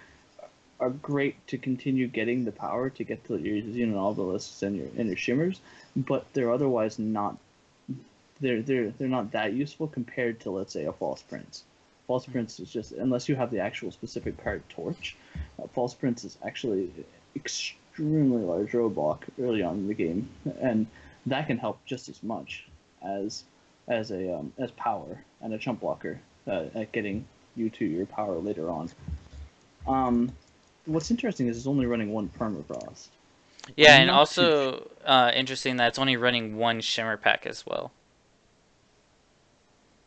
[SPEAKER 2] great to continue getting the power to get to your Xenon Obelisks and your Shimmers, but they're otherwise not. They're not that useful compared to, let's say, a False Prince. False Prince is just, unless you have the actual specific card Torch, False Prince is actually extremely large roadblock early on in the game, and that can help just as much as as power and a chump blocker at getting you to your power later on. What's interesting is it's only running one Permafrost.
[SPEAKER 1] Yeah,
[SPEAKER 2] I'm
[SPEAKER 1] and
[SPEAKER 2] not
[SPEAKER 1] also interesting that it's only running one Shimmer pack as well.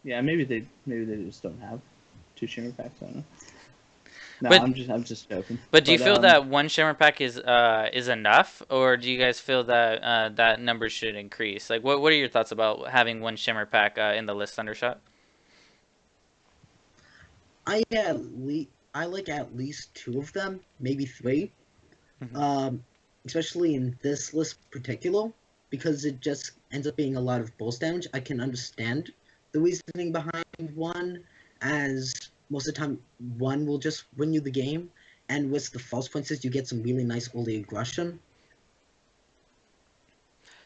[SPEAKER 2] Yeah, maybe they just don't have two Shimmer packs. I don't know. No,
[SPEAKER 1] But-
[SPEAKER 2] I'm just joking.
[SPEAKER 1] But do you feel that one Shimmer pack is enough, or do you guys feel that that number should increase? Like, what are your thoughts about having one Shimmer pack in the list, Thundershot?
[SPEAKER 3] I like at least 2 of them, maybe 3.
[SPEAKER 1] Mhm.
[SPEAKER 3] Especially in this list particular, because it just ends up being a lot of burst damage. I can understand the reasoning behind one, as most of the time one will just win you the game, and with the false princess you get some really nice early aggression.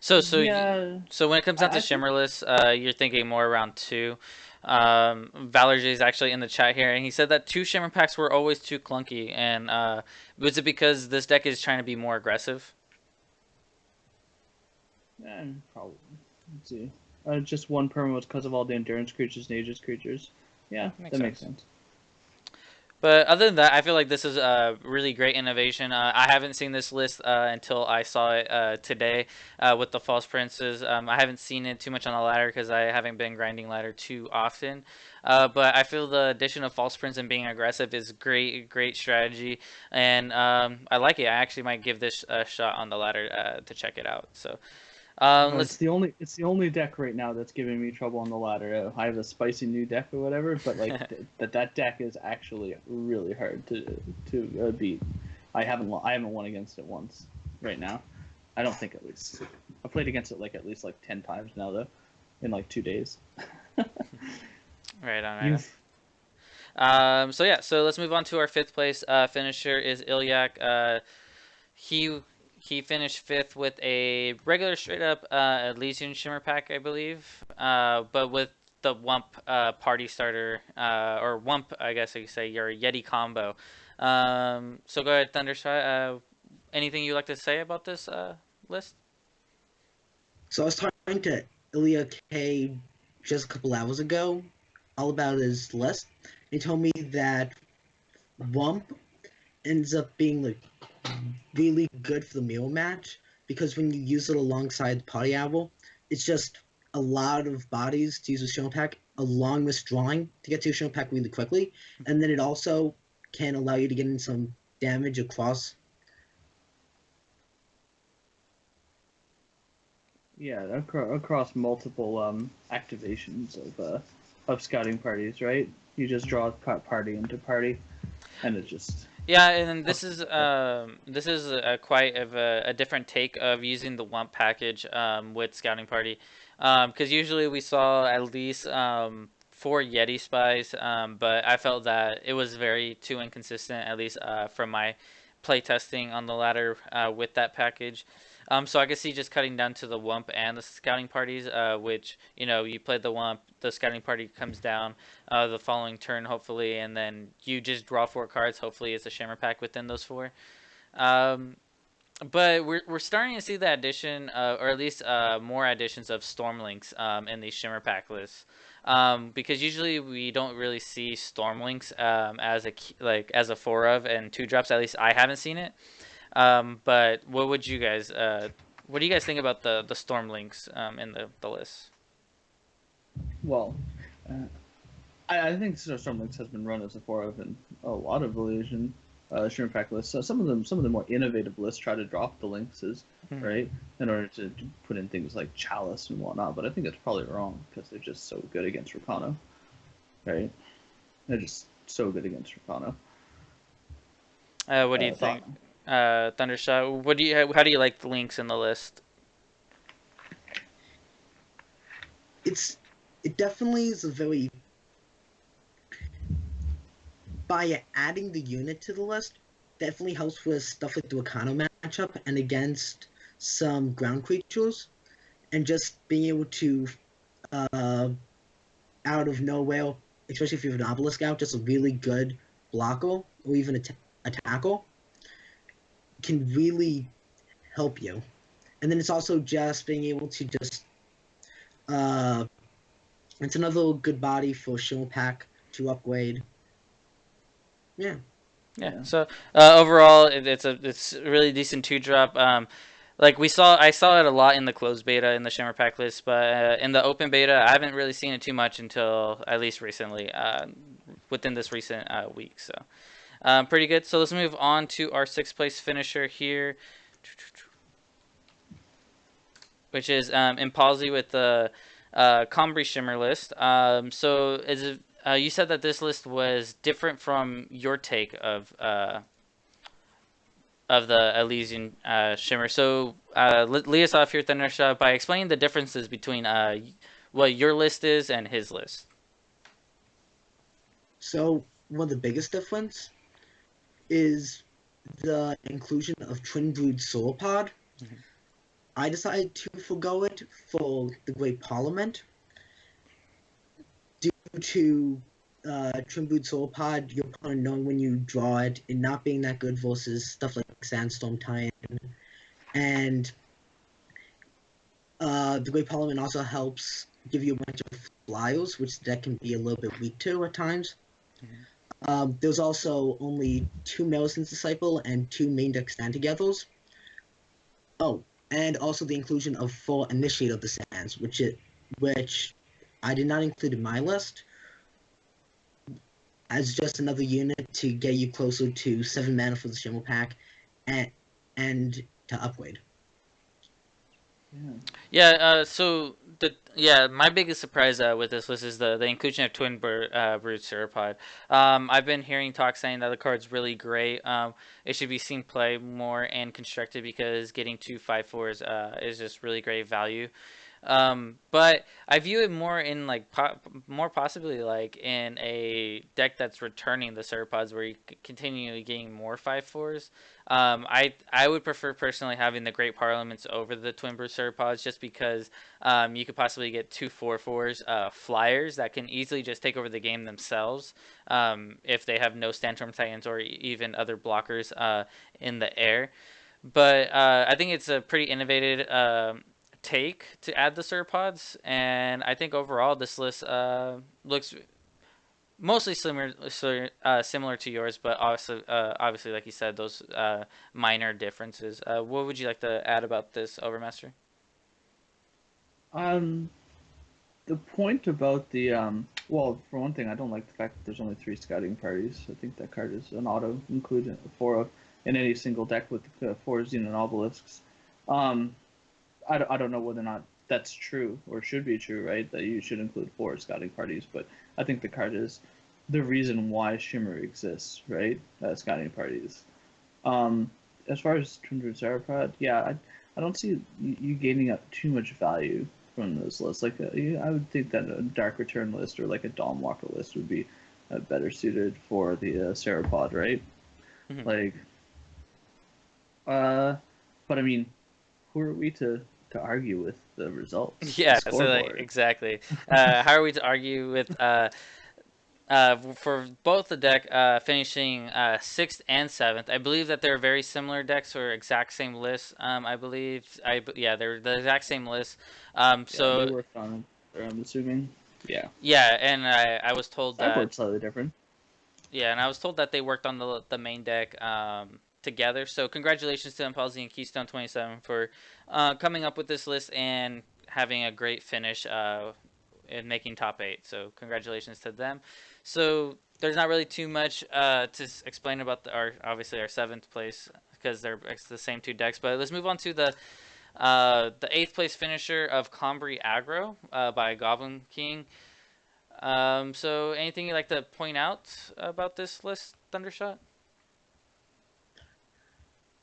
[SPEAKER 1] So
[SPEAKER 2] yeah,
[SPEAKER 1] so when it comes down to
[SPEAKER 2] I think
[SPEAKER 1] Shimmerless, you're thinking more around 2. Valor J is actually in the chat here, and he said that 2 Shimmer packs were always too clunky. And was it because this deck is trying to be more aggressive?
[SPEAKER 2] probably. Let's see. Just one perma was because of all the endurance creatures and Aegis creatures. Yeah, that makes sense.
[SPEAKER 1] But other than that, I feel like this is a really great innovation. I haven't seen this list until I saw it today with the False Princes. I haven't seen it too much on the ladder because I haven't been grinding ladder too often. But I feel the addition of False Prince and being aggressive is great strategy, and I like it. I actually might give this a shot on the ladder to check it out. So
[SPEAKER 2] It's the only deck right now that's giving me trouble on the ladder. I have a spicy new deck or whatever, but like that deck is actually really hard to beat. I haven't won against it once right now. I don't think, at least. I've played against it at least 10 times now though, in 2 days.
[SPEAKER 1] Right on. So yeah, so let's move on to our 5th place finisher is Ilyak. He finished 5th with a regular straight up Elysian Shimmer pack, I believe, but with the Wump party starter or Wump, I guess you could say, your Yeti combo. So go ahead, Thundershot. Anything you'd like to say about this list?
[SPEAKER 3] So I was talking to Ilya K just a couple hours ago all about his list. He told me that Wump ends up being really good for the mirror match, because when you use it alongside Party Owl, it's just a lot of bodies to use a Shimmer pack along with drawing to get to your Shimmer pack really quickly, and then it also can allow you to get in some damage across.
[SPEAKER 2] Yeah, across multiple activations of scouting parties, right? You just draw party into party, and it just
[SPEAKER 1] Yeah, and this is quite of a different take of using the Wump package with Scouting Party, because usually we saw at least 4 Yeti spies, but I felt that it was very too inconsistent, at least from my play testing on the ladder with that package. So I could see just cutting down to the Wump and the Scouting Parties, which, you play the Wump, the Scouting Party comes down the following turn, hopefully, and then you just draw 4 cards. Hopefully, it's a Shimmer pack within those 4. Um, but we're starting to see the addition, or at least more additions of Stormlinks in these Shimmer pack lists. Because usually we don't really see Stormlinks as a 4 of and 2 drops. At least I haven't seen it. But what would you guys? What do you guys think about the Stormlinks in the list?
[SPEAKER 2] well. I think Stormlinks has been run as a 4 of in a lot of Illusion Shimmer pack lists. So some of the more innovative lists try to drop the Lynxes, right, in order to put in things like Chalice and whatnot. But I think that's probably wrong because they're just so good against Rakano, right? They're just so good against Rakano.
[SPEAKER 1] What do you think, Thundershot? How do you like the links in the list?
[SPEAKER 3] It definitely is a very, by adding the unit to the list, definitely helps with stuff like the Wakano matchup and against some ground creatures, and just being able to, out of nowhere, especially if you have an Obelisk out, just a really good blocker or even a tackle can really help you. And then it's also just being able to just it's another good body for Shimmer Pack to upgrade. Yeah.
[SPEAKER 1] Yeah. So overall, it's a really decent 2-drop. Like I saw it a lot in the closed beta in the Shimmer Pack list, but in the open beta, I haven't really seen it too much until at least recently, within this recent week. So pretty good. So let's move on to our 6th place finisher here, which is Impalzi with the Combri Shimmer list. So is it, you said that this list was different from your take of the Elysian Shimmer. So lead us off here, Thundershot, by explaining the differences between what your list is and his list.
[SPEAKER 3] So one of the biggest difference is the inclusion of Twin Brood Sauropod.
[SPEAKER 1] Mhm.
[SPEAKER 3] I decided to forgo it for the Great Parliament due to Twin Brood Sauropod, your opponent knowing when you draw it and not being that good versus stuff like Sandstorm Titan. And the Great Parliament also helps give you a bunch of flyers, which the deck can be a little bit weak to at times. There's also only 2 Melison's Disciple and 2 main deck stand-togethers. Oh, and also the inclusion of 4 Initiate of the Sands, which I did not include in my list, as just another unit to get you closer to 7 mana for the Shimmer Pack, and to upgrade.
[SPEAKER 1] Yeah. So my biggest surprise with this list is the inclusion of Twin Brood Sauropod. I've been hearing talk saying that the card's really great. It should be seen play more and constructed because getting 2 5/4s is just really great value. But I view it more in like more possibly like in a deck that's returning the Sauropods where you continue getting more 5/4s. I would prefer personally having the Great Parliaments over the Twin Brood Sauropods just because you could possibly get 2 4/4s flyers that can easily just take over the game themselves if they have no Sandstorm Titans or even other blockers in the air. But I think it's a pretty innovative take to add the Sauropods, and I think overall this list looks mostly similar to yours, but also obviously, like you said, those minor differences. What would you like to add about this, Overmaster?
[SPEAKER 2] The point about the well, for one thing, I don't like the fact that there's only 3 scouting parties. I think that card is an auto include 4 in any single deck with 4 Xenon Obelisks. I don't know whether or not that's true or should be true, right? That you should include 4 scouting parties, but I think the card is the reason why Shimmer exists, right? Scouting parties. As far as Twin Brood Sauropod, yeah, I don't see you gaining up too much value from this list. Like, I would think that a Dark Return list or like a Dawnwalker list would be better suited for the Sauropod, right?
[SPEAKER 1] Mhm.
[SPEAKER 2] Like, but I mean, who are we to argue with the results?
[SPEAKER 1] Yeah,
[SPEAKER 2] The
[SPEAKER 1] so like
[SPEAKER 2] scoreboard.
[SPEAKER 1] exactly. How are we to argue with for both the deck finishing 6th and 7th? I believe that they're very similar decks or exact same lists. I believe yeah, they're the exact same list.
[SPEAKER 2] Yeah, they
[SPEAKER 1] So
[SPEAKER 2] worked on it. I'm assuming. Yeah,
[SPEAKER 1] yeah, and I was told that
[SPEAKER 2] sideboard's slightly different.
[SPEAKER 1] yeah, and I was told that they worked on the main deck together. So congratulations to Impulse and Keystone 27 for coming up with this list and having a great finish in making top 8. So congratulations to them. So there's not really too much to explain about our obviously our 7th place because it's the same 2 decks. But let's move on to the 8th place finisher of Combri Aggro by Goblin King. So anything you'd like to point out about this list, Thundershot?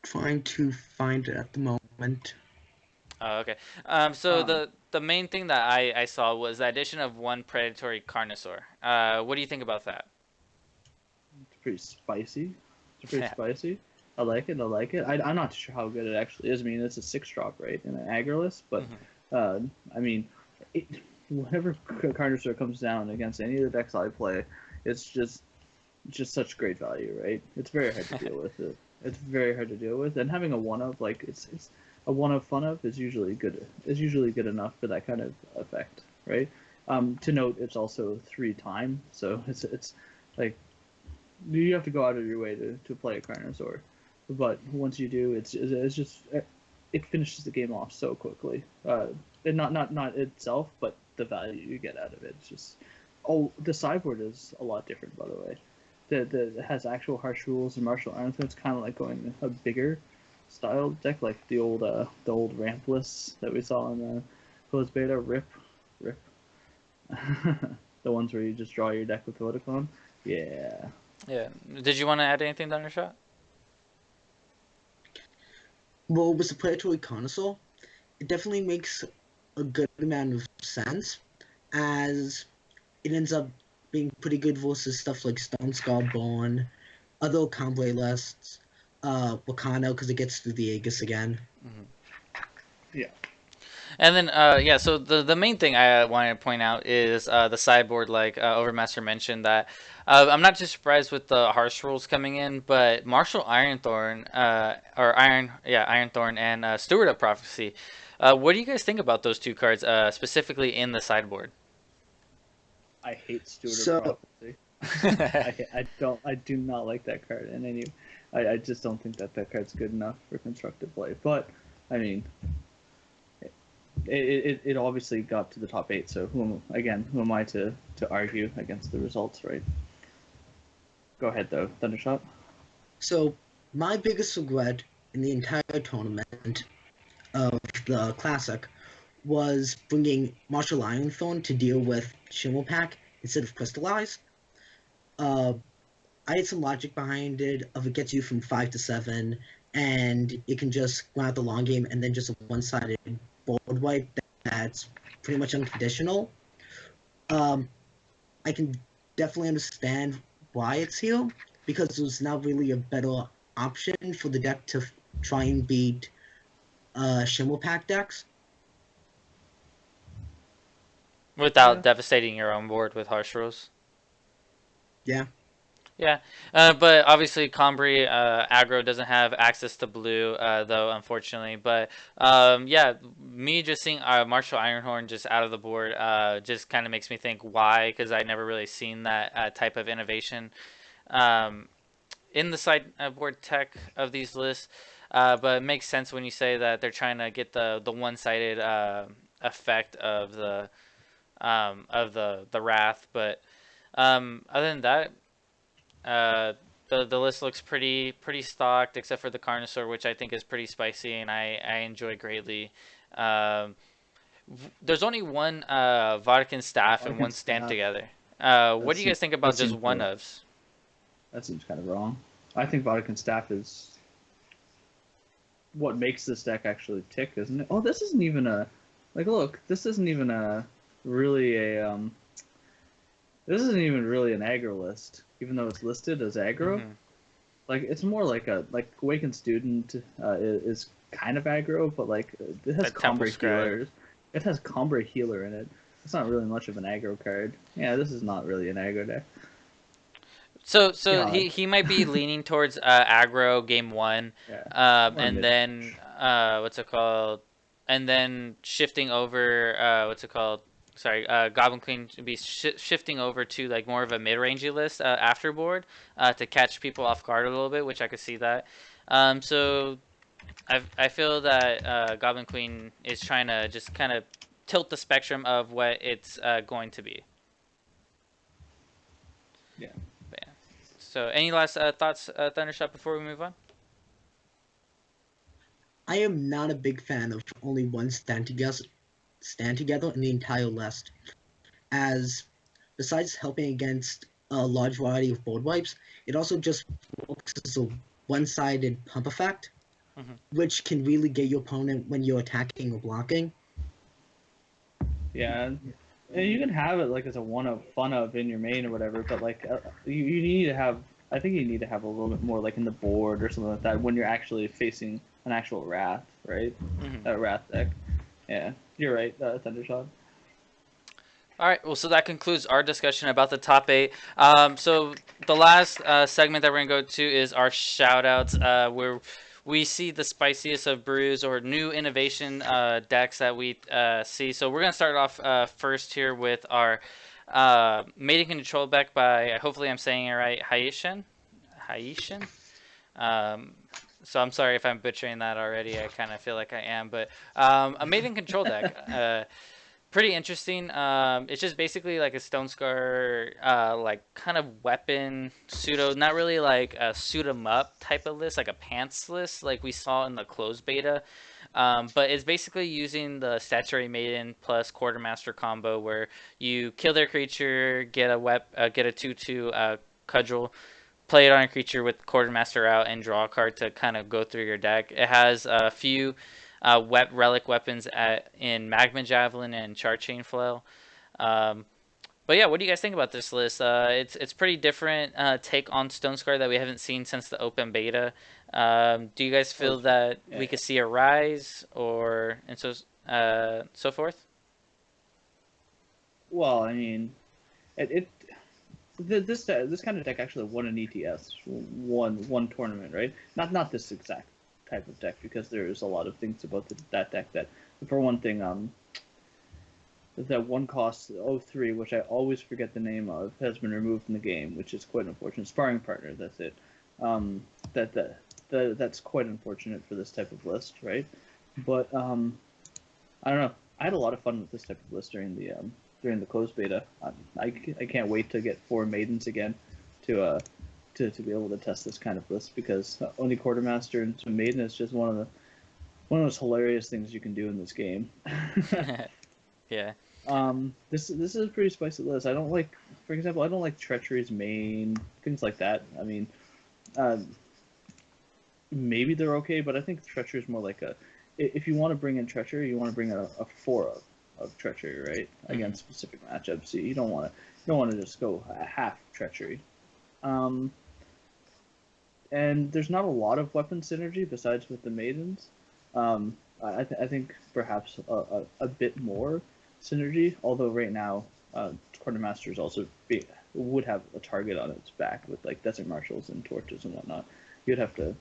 [SPEAKER 3] Trying to find it at the moment.
[SPEAKER 1] Oh, okay. So
[SPEAKER 2] Um,
[SPEAKER 1] the main thing that I saw was the addition of 1 predatory Carnosaur. What do you think about that?
[SPEAKER 2] it's pretty spicy. It's pretty
[SPEAKER 1] Yeah.
[SPEAKER 2] spicy. I like it. I like it. I'm not sure how good it actually is. I mean, it's a 6-drop, right, in an aggro list, but
[SPEAKER 1] Mhm.
[SPEAKER 2] uh, I mean, it, whenever Carnosaur comes down against any of the decks I play, it's just such great value, right? It's very hard to deal with it. It's very hard to deal with, and having a one of like it's a one of fun of is usually good. Is usually good enough for that kind of effect, right? To note, it's also 3 time, so it's like you have to go out of your way to play a Carnosaur, but once you do, it's just it finishes the game off so quickly. And not itself, but the value you get out of it. It's just the sideboard is a lot different, by the way. It has actual harsh rules and martial arms. It's kind of like going a bigger style deck, like the old Rampless that we saw in the closed beta. Rip. The ones where you just draw your deck with Vodacon. Yeah.
[SPEAKER 1] Yeah. Did you want to add anything, Thundershot?
[SPEAKER 3] Well, with the Predatory Connoisseur, it definitely makes a good amount of sense, as it ends up being pretty good versus stuff like Stone Skull Born, other Combre lists, Wakano, because it gets through the Aegis again.
[SPEAKER 2] Yeah.
[SPEAKER 1] And then, yeah, so the main thing I wanted to point out is the sideboard, like Overmaster mentioned, that I'm not too surprised with the harsh rules coming in, but Martial Ironthorn, Ironthorn and Steward of Prophecy. What do you guys think about those two cards, specifically in the sideboard?
[SPEAKER 2] I hate Steward
[SPEAKER 3] So-
[SPEAKER 2] of Prophecy. I do not like that card, and I just don't think that card's good enough for constructive play. But I mean, it obviously got to the top 8. So who am I to argue against the results, right? Go ahead though, Thundershot.
[SPEAKER 3] So, my biggest regret in the entire tournament of the Classic was bringing Martial Ironthorn to deal with Shimmerpack instead of Crystallize. I had some logic behind it of it gets you from 5 to 7, and it can just go out the long game and then just a one-sided board wipe that's pretty much unconditional. I can definitely understand why it's here, because there's now really a better option for the deck to try and beat Shimmerpack decks.
[SPEAKER 1] Without
[SPEAKER 2] Yeah.
[SPEAKER 1] devastating your own board with harsh rules.
[SPEAKER 3] Yeah.
[SPEAKER 1] Yeah, but obviously Combri aggro doesn't have access to blue, though, unfortunately. But yeah, me just seeing Martial Ironhorn just out of the board just kind of makes me think why, because I never really seen that type of innovation in the sideboard tech of these lists. But it makes sense when you say that they're trying to get the one-sided effect of the wrath. But other than that. The list looks pretty stocked, except for the Carnosaur, which I think is pretty spicy and I enjoy greatly. Um, there's only one Vatican staff and
[SPEAKER 2] Vatican
[SPEAKER 1] one stand
[SPEAKER 2] staff.
[SPEAKER 1] together. What do you guys think
[SPEAKER 2] That
[SPEAKER 1] about just
[SPEAKER 2] seems
[SPEAKER 1] one
[SPEAKER 2] cool.
[SPEAKER 1] ofs?
[SPEAKER 2] That seems kind of wrong. I think Vatican Staff is what makes this deck actually tick, isn't it? Oh, this isn't even a look. This isn't even really a This isn't even really an aggro list, even though it's listed as aggro.
[SPEAKER 1] Mhm.
[SPEAKER 2] Like it's more like Awakened Student is kind of aggro, but like it has
[SPEAKER 1] A Temple
[SPEAKER 2] Combre
[SPEAKER 1] Scribe.
[SPEAKER 2] Healers. It has Combre Healer in it. It's not really much of an aggro card. Yeah, this is not really an aggro deck.
[SPEAKER 1] So
[SPEAKER 2] Yeah.
[SPEAKER 1] he might be leaning towards aggro game one,
[SPEAKER 2] Yeah. Or
[SPEAKER 1] and
[SPEAKER 2] mid.
[SPEAKER 1] then what's it called? And then shifting over what's it called? Sorry, Goblin Queen should be shifting over to like more of a mid-rangey list afterboard to catch people off guard a little bit, which I could see that. So I feel that Goblin Queen is trying to just kind of tilt the spectrum of what it's going to be.
[SPEAKER 2] Yeah.
[SPEAKER 1] But yeah. So any last thoughts, Thundershot, before we move on?
[SPEAKER 3] I am not a big fan of only one stand together in the entire list, as besides helping against a large variety of board wipes, it also just works as a one-sided pump effect,
[SPEAKER 1] Mhm.
[SPEAKER 3] which can really get your opponent when you're attacking or blocking.
[SPEAKER 2] Yeah. And you can have it like as a one of fun of in your main or whatever, but like you need to have. I think you need to have a little bit more like in the board or something like that when you're actually facing an actual Wrath, right?
[SPEAKER 1] Mhm.
[SPEAKER 2] A Wrath deck. Yeah, you're right, Thundershot.
[SPEAKER 1] All right. Well, so that concludes our discussion about the top eight. So the last segment that we're gonna go to is our shout outs, where we see the spiciest of brews or new innovation decks that we see. So we're gonna start off first here with our Mating Control deck by, hopefully I'm saying it right, Haishin. Haishin. Um, so I'm sorry if I'm butchering that already. I kind of feel like I am, but a Mating Control deck. Pretty interesting. It's just basically like a Stone Scar, like kind of weapon pseudo, not really like a suit 'em up type of list, like a pants list, like we saw in the closed beta. But it's basically using the Statuary Maiden plus Quartermaster combo, where you kill their creature, get get a 2/2 cudgel, play it on a creature with Quartermaster out, and draw a card to kind of go through your deck. It has a few relic weapons in Magma Javelin and Char Chain Flail. Um, but yeah, what do you guys think about this list? It's pretty different take on Stone Scar that we haven't seen since the open beta. Do you guys feel that we could see a rise and so forth?
[SPEAKER 2] Well, I mean, it this kind of deck actually won an ETS, one tournament, right? Not this exact type of deck, because there's a lot of things about that deck that, for one thing, that one cost 03, which I always forget the name of, has been removed from the game, which is quite unfortunate. Sparring partner, that's it. Um, that's quite unfortunate for this type of list, right? But I don't know. I had a lot of fun with this type of list during the closed beta. I can't wait to get 4 maidens again to be able to test this kind of list, because only Quartermaster and some maiden is just one of the most hilarious things you can do in this game.
[SPEAKER 1] Yeah.
[SPEAKER 2] This is a pretty spicy list. I don't like, for example, I don't like Treachery's main, things like that. I mean, uh, maybe they're okay, but I think Treachery is more like if you want to bring in Treachery, you want to bring in a 4 of Treachery, right? Against specific matchups. You don't want to just go half Treachery. Um, and there's not a lot of weapon synergy besides with the maidens. I think perhaps a bit more synergy, although right now Quartermasters also would have a target on its back with like Desert Marshals and torches and whatnot. You'd have to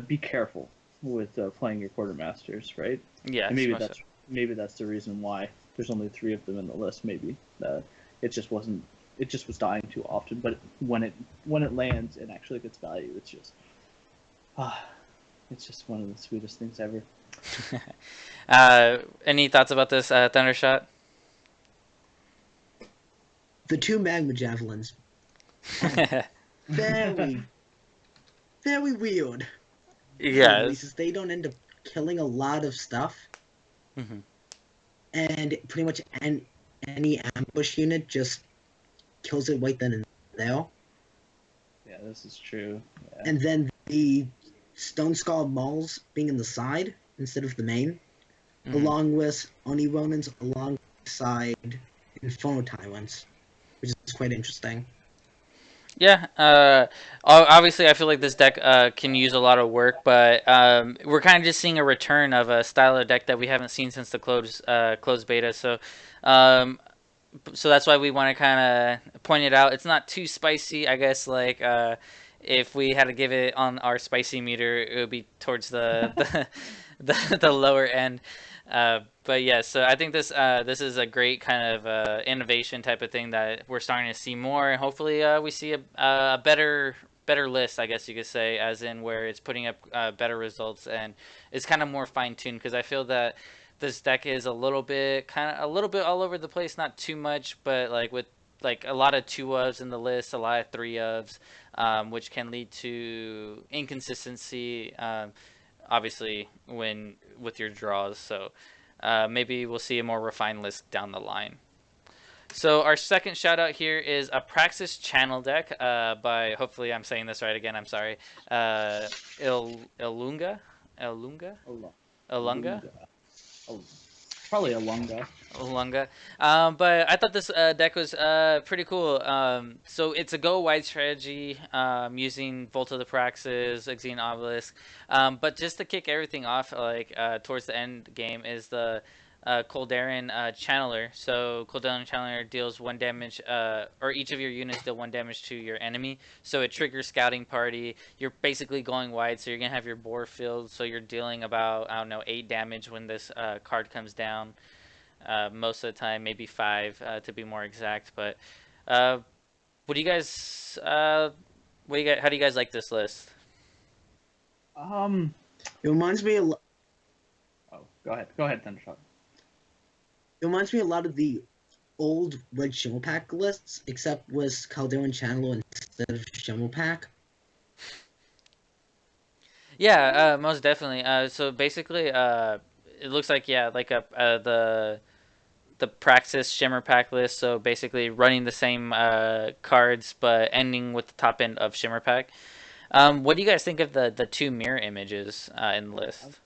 [SPEAKER 2] be careful with playing your Quartermasters, right?
[SPEAKER 1] Yeah.
[SPEAKER 2] And maybe that's the reason why there's only 3 of them in the list. Maybe it just wasn't it just was dying too often. But when it lands and actually gets value, it's just one of the sweetest things ever.
[SPEAKER 1] Any thoughts about this Thundershot?
[SPEAKER 3] The 2 magma javelins. Very, very weird.
[SPEAKER 1] Yes.
[SPEAKER 3] They don't end up killing a lot of stuff.
[SPEAKER 1] Mm-hmm.
[SPEAKER 3] And pretty much any ambush unit just kills it right then and there.
[SPEAKER 2] Yeah, this is true. Yeah.
[SPEAKER 3] And then the Stone Skull Mauls being in the side instead of the main, along with Oni Ronins alongside Inferno Tyrants, which is quite interesting.
[SPEAKER 1] Yeah, obviously I feel like this deck can use a lot of work, but we're kind of just seeing a return of a style of deck that we haven't seen since the closed beta. So that's why we want to kind of point it out. It's not too spicy, I guess. Like if we had to give it on our spicy meter, it would be towards the lower end. But yeah, so I think this is a great kind of innovation type of thing that we're starting to see more, and hopefully we see a better list, I guess you could say, as in where it's putting up better results and it's kind of more fine tuned, because I feel that this deck is a little bit all over the place, not too much, but like with like a lot of 2 ofs in the list, a lot of 3 ofs, which can lead to inconsistency. Obviously, when with your draws, so maybe we'll see a more refined list down the line. So our second shout out here is a Praxis Channel deck by, hopefully I'm saying this right again, I'm sorry, Ilunga? Ilunga? Ilunga?
[SPEAKER 2] Probably a Lunga.
[SPEAKER 1] Lunga. But I thought this deck was pretty cool. So it's a go wide strategy using Volt of the Praxis, Exene Obelisk. But just to kick everything off, like towards the end game, is the Coldarin Channeler. So Coldarin Channeler deals 1 damage, or each of your units deal 1 damage to your enemy. So it triggers Scouting Party. You're basically going wide, so you're gonna have your board filled. So you're dealing about, I don't know, 8 damage when this card comes down. Most of the time, maybe 5 to be more exact. But uh, what do you guys? What do you guys? How do you guys like this list?
[SPEAKER 2] Um.
[SPEAKER 3] It reminds me a lo-
[SPEAKER 2] Oh, go ahead. Go ahead, Thundershot.
[SPEAKER 3] it reminds me a lot of the old Red Shimmer Pack lists, except with Calderon Channel instead of Shimmer Pack.
[SPEAKER 1] Yeah, most definitely. So basically, it looks like, yeah, like the Praxis Shimmer Pack list. So basically, running the same cards, but ending with the top end of Shimmer Pack. What do you guys think of the two mirror images in the list?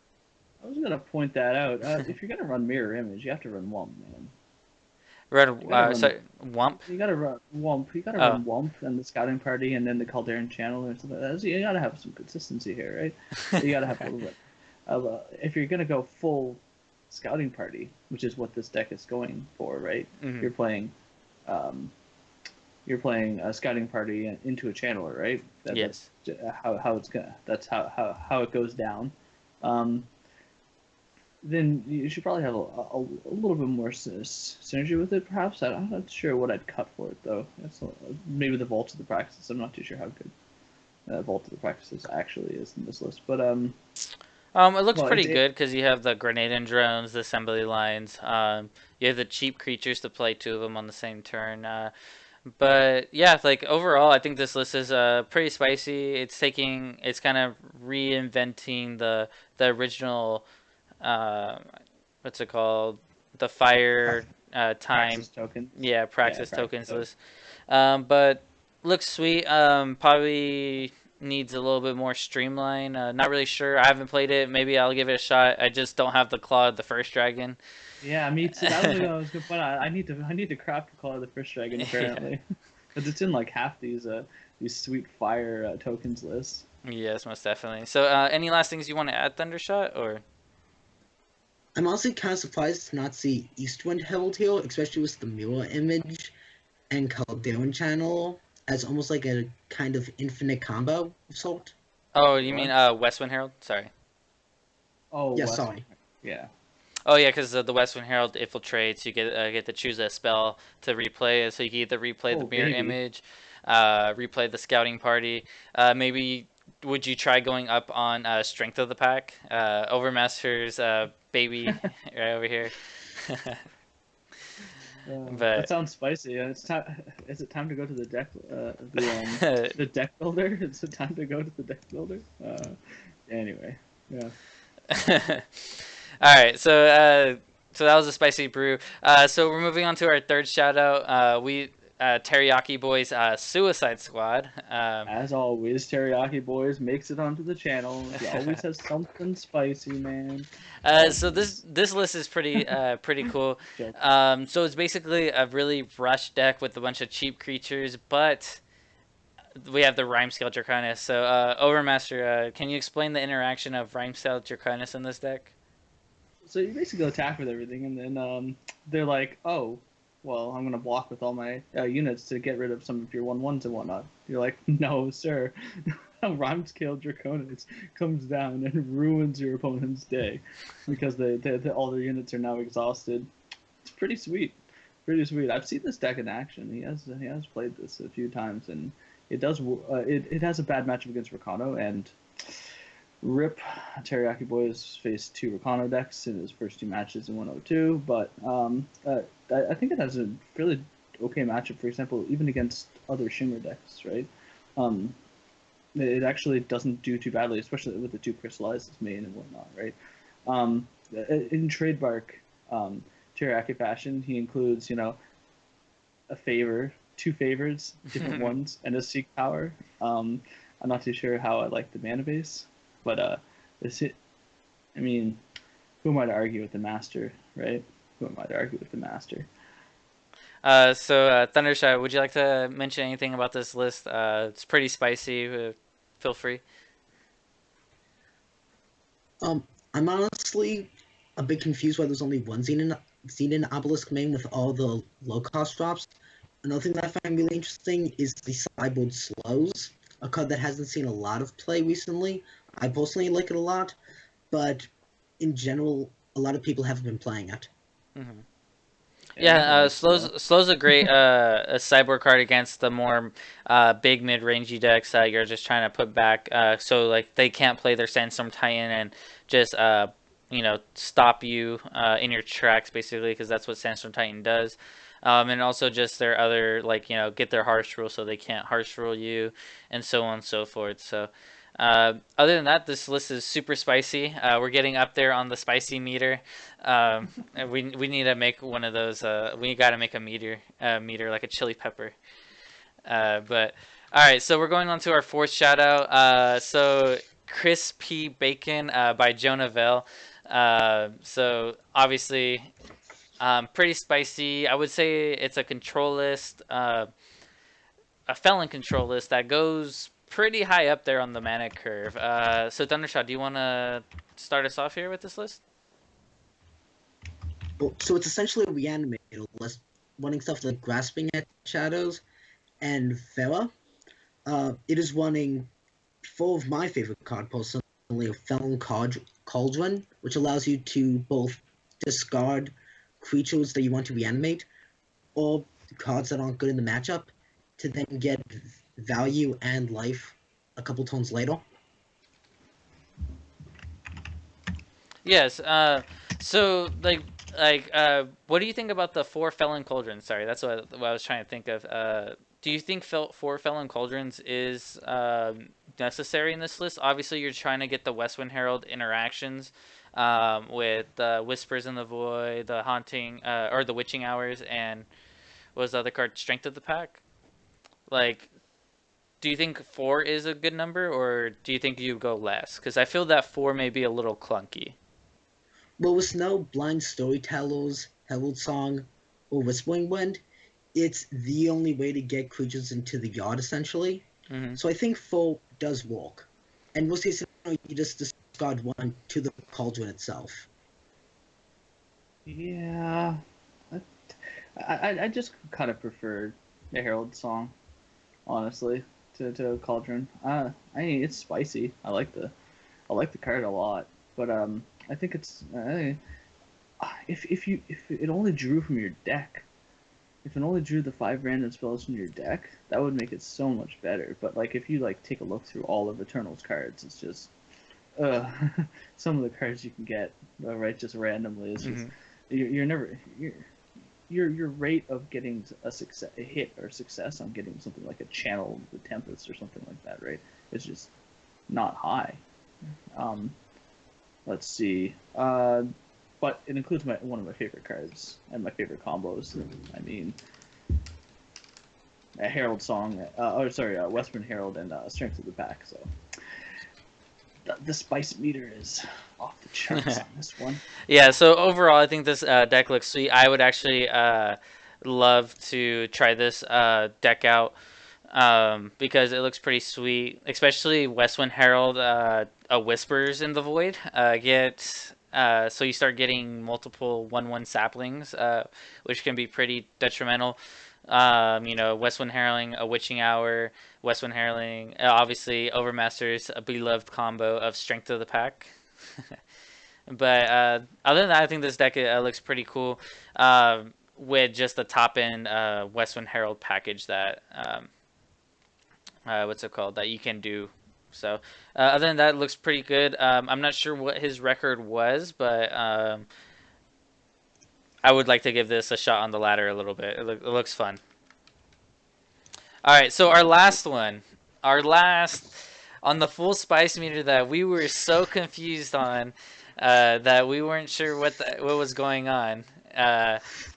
[SPEAKER 2] I was gonna point that out. If you're gonna run mirror image, you have to run Wump, man.
[SPEAKER 1] Red,
[SPEAKER 2] You gotta run.
[SPEAKER 1] sorry, Wump.
[SPEAKER 2] You gotta run Wump. You gotta
[SPEAKER 1] Oh,
[SPEAKER 2] run Wump and the Scouting Party, and then the Calderon Channel or something like that. So you gotta have some consistency here, right? You gotta have a little bit. If you're gonna go full Scouting Party, which is what this deck is going for, right?
[SPEAKER 1] mhm.
[SPEAKER 2] You're playing, um, you're playing a Scouting Party into a Channeler, right?
[SPEAKER 1] Yes.
[SPEAKER 2] That's how it's gonna. That's how it goes down. Um, then you should probably have a little bit more synergy with it, perhaps. I'm not sure what I'd cut for it, though. Maybe the Vault of the Praxis. I'm not too sure how good Vault of the Praxis actually is in this list. But,
[SPEAKER 1] It looks
[SPEAKER 2] well,
[SPEAKER 1] pretty good because you have the grenade and drones, the assembly lines. You have the cheap creatures to play 2 of them on the same turn. But yeah, like overall, I think this list is pretty spicy. It's kind of reinventing the original, uh, what's it called? The fire time,
[SPEAKER 2] Praxis token.
[SPEAKER 1] yeah,
[SPEAKER 2] Yeah,
[SPEAKER 1] Praxis
[SPEAKER 2] Praxis
[SPEAKER 1] tokens
[SPEAKER 2] token.
[SPEAKER 1] list. But looks sweet. Probably needs a little bit more streamline. Not really sure. I haven't played it. Maybe I'll give it a shot. I just don't have the claw of the first dragon.
[SPEAKER 2] Yeah, me too. That was what I was gonna point out. I need to craft the Call of the First Dragon
[SPEAKER 1] Yeah.
[SPEAKER 2] apparently, because it's in like half these sweet fire tokens lists.
[SPEAKER 1] Yes, most definitely. So, any last things you want to add, Thundershot, or?
[SPEAKER 3] I'm honestly kind of surprised to not see Eastwind Herald here, especially with the mirror image and Calderon Channel as almost like a kind of infinite combo of sort.
[SPEAKER 1] Oh, you mean
[SPEAKER 2] What?
[SPEAKER 1] Westwind Herald? Sorry.
[SPEAKER 2] Oh,
[SPEAKER 3] Yeah,
[SPEAKER 2] West.
[SPEAKER 3] sorry.
[SPEAKER 2] Yeah.
[SPEAKER 1] Oh yeah, because the Westwind Herald infiltrates. You get to choose a spell to replay it. So you can either replay the
[SPEAKER 2] Oh,
[SPEAKER 1] mirror
[SPEAKER 2] baby.
[SPEAKER 1] image, replay the scouting party. Maybe would you try going up on strength of the pack? Overmaster's baby right over here.
[SPEAKER 2] That
[SPEAKER 1] But
[SPEAKER 2] sounds spicy. It's time. Is it time to go to the deck? The deck builder. Is it time to go to the deck builder? Anyway, yeah.
[SPEAKER 1] All right, so that was a spicy brew. So we're moving on to our third shout out. We Teriyaki Boys Suicide Squad.
[SPEAKER 2] As always, Teriyaki Boys makes it onto the channel. He always has something spicy, man.
[SPEAKER 1] So
[SPEAKER 2] Always.
[SPEAKER 1] this list is pretty cool.
[SPEAKER 2] Joke.
[SPEAKER 1] So it's basically a really rushed deck with a bunch of cheap creatures, but we have the Rhyme Scale Draconis. So Overmaster, can you explain the interaction of Rhyme Scale Draconis in this deck?
[SPEAKER 2] So you basically attack with everything, and then they're like, "Oh, well, I'm gonna block with all my units to get rid of some of your 1/1s and whatnot." You're like, "No, sir." Rhyme Scale Draconis comes down and ruins your opponent's day because all their units are now exhausted. It's pretty sweet, pretty sweet. I've seen this deck in action. He has played this a few times, and it does. It has a bad matchup against Rakano, and Rip Teriyaki Boys faced 2 Rakano decks in his first 2 matches in 102, but I think it has a fairly okay matchup. For example, even against other Shimmer decks, right? Um, it actually doesn't do too badly, especially with the 2 Crystallizes main and whatnot, right? In Trademark Teriyaki fashion, he includes, a favor, 2 favors, different ones, and a Seek Power. I'm not too sure how I like the mana base, but this it. I mean, who am I to argue with the master, right? Who am I to argue with the master?
[SPEAKER 1] Thundershot, would you like to mention anything about this list? It's pretty spicy. Feel free.
[SPEAKER 3] I'm honestly a bit confused why there's only one Xenon Obelisk main with all the low cost drops. Another thing that I find really interesting is the Cyborg Slows, a card that hasn't seen a lot of play recently. I personally like it a lot, but in general, a lot of people haven't been playing it.
[SPEAKER 1] Hmm.
[SPEAKER 2] Yeah,
[SPEAKER 1] Yeah,
[SPEAKER 2] nothing like slow.
[SPEAKER 1] slow's a great a cyborg card against the more big mid rangey decks that you're just trying to put back. So like they can't play their Sandstorm Titan and just stop you in your tracks basically because that's what Sandstorm Titan does. And also just their other like get their harsh rule so they can't harsh rule you and so on and so forth. So other than that, this list is super spicy. We're getting up there on the spicy meter. And we need to make one of those. We got to make a meter like a chili pepper. But all right, so we're going on to our fourth shout out. So Crispy Bacon by Jonah Vell. So obviously, pretty spicy. I would say it's a control list, a felon control list that goes pretty high up there on the mana curve. So Thundershot, do you want to start us off here with this list?
[SPEAKER 3] Well, so it's essentially a reanimator list, running stuff like Grasping at Shadows and Farah. It is running four of my favorite card personally, a Felon Cauldron, which allows you to both discard creatures that you want to reanimate, or cards that aren't good in the matchup, to then get value and life a couple turns later.
[SPEAKER 1] Yes. So what do you think about the four Felon Cauldrons? Sorry, that's what I was trying to think of. Do you think four Felon Cauldrons is necessary in this list? Obviously, you're trying to get the Westwind Herald interactions with the Whispers in the Void, the Haunting, or the Witching Hours, and what was the other card? Strength of the Pack. Like, do you think four is a good number, or do you think you go less? Because I feel that four may be a little clunky.
[SPEAKER 3] Well, with no Blind Storytellers, Herald Song, or Whispering Wind, it's the only way to get creatures into the yard, essentially.
[SPEAKER 1] Mm-hmm.
[SPEAKER 3] So I think full does work. And most cases, you just discard one to the cauldron itself.
[SPEAKER 2] Yeah, I just kind of prefer the Herald song, honestly, to Cauldron. I mean, it's spicy. I like the card a lot, but I think it's if it only drew from your deck, if it only drew the 5 random spells from your deck, that would make it so much better. But like if you like take a look through all of Eternal's cards, it's just uh, some of the cards you can get right just randomly is just
[SPEAKER 1] Mm-hmm.
[SPEAKER 2] you're never your rate of getting a hit or success on getting something like a Channel the Tempest or something like that, right? Is just not high. Um, let's see. But it includes one of my favorite cards and my favorite combos. I mean, a Herald Song, Western Herald and Strength of the Pack. So the spice meter is off the charts on this one.
[SPEAKER 1] Yeah, so overall, I think this deck looks sweet. I would actually love to try this deck out because it looks pretty sweet, especially Westwind Herald, a Whispers in the Void. So you start getting multiple 1/1 saplings, which can be pretty detrimental. Westwind Heralding, a Witching Hour, Westwind Heralding, obviously Overmaster's a beloved combo of Strength of the Pack. But other than that, I think this deck looks pretty cool with just the top end Westwind Herald package that what's it called that you can do. So other than that, it looks pretty good. I'm not sure what his record was, but I would like to give this a shot on the ladder a little bit. It looks fun. All right, so our last on the full spice meter that we were so confused on that we weren't sure what was going on.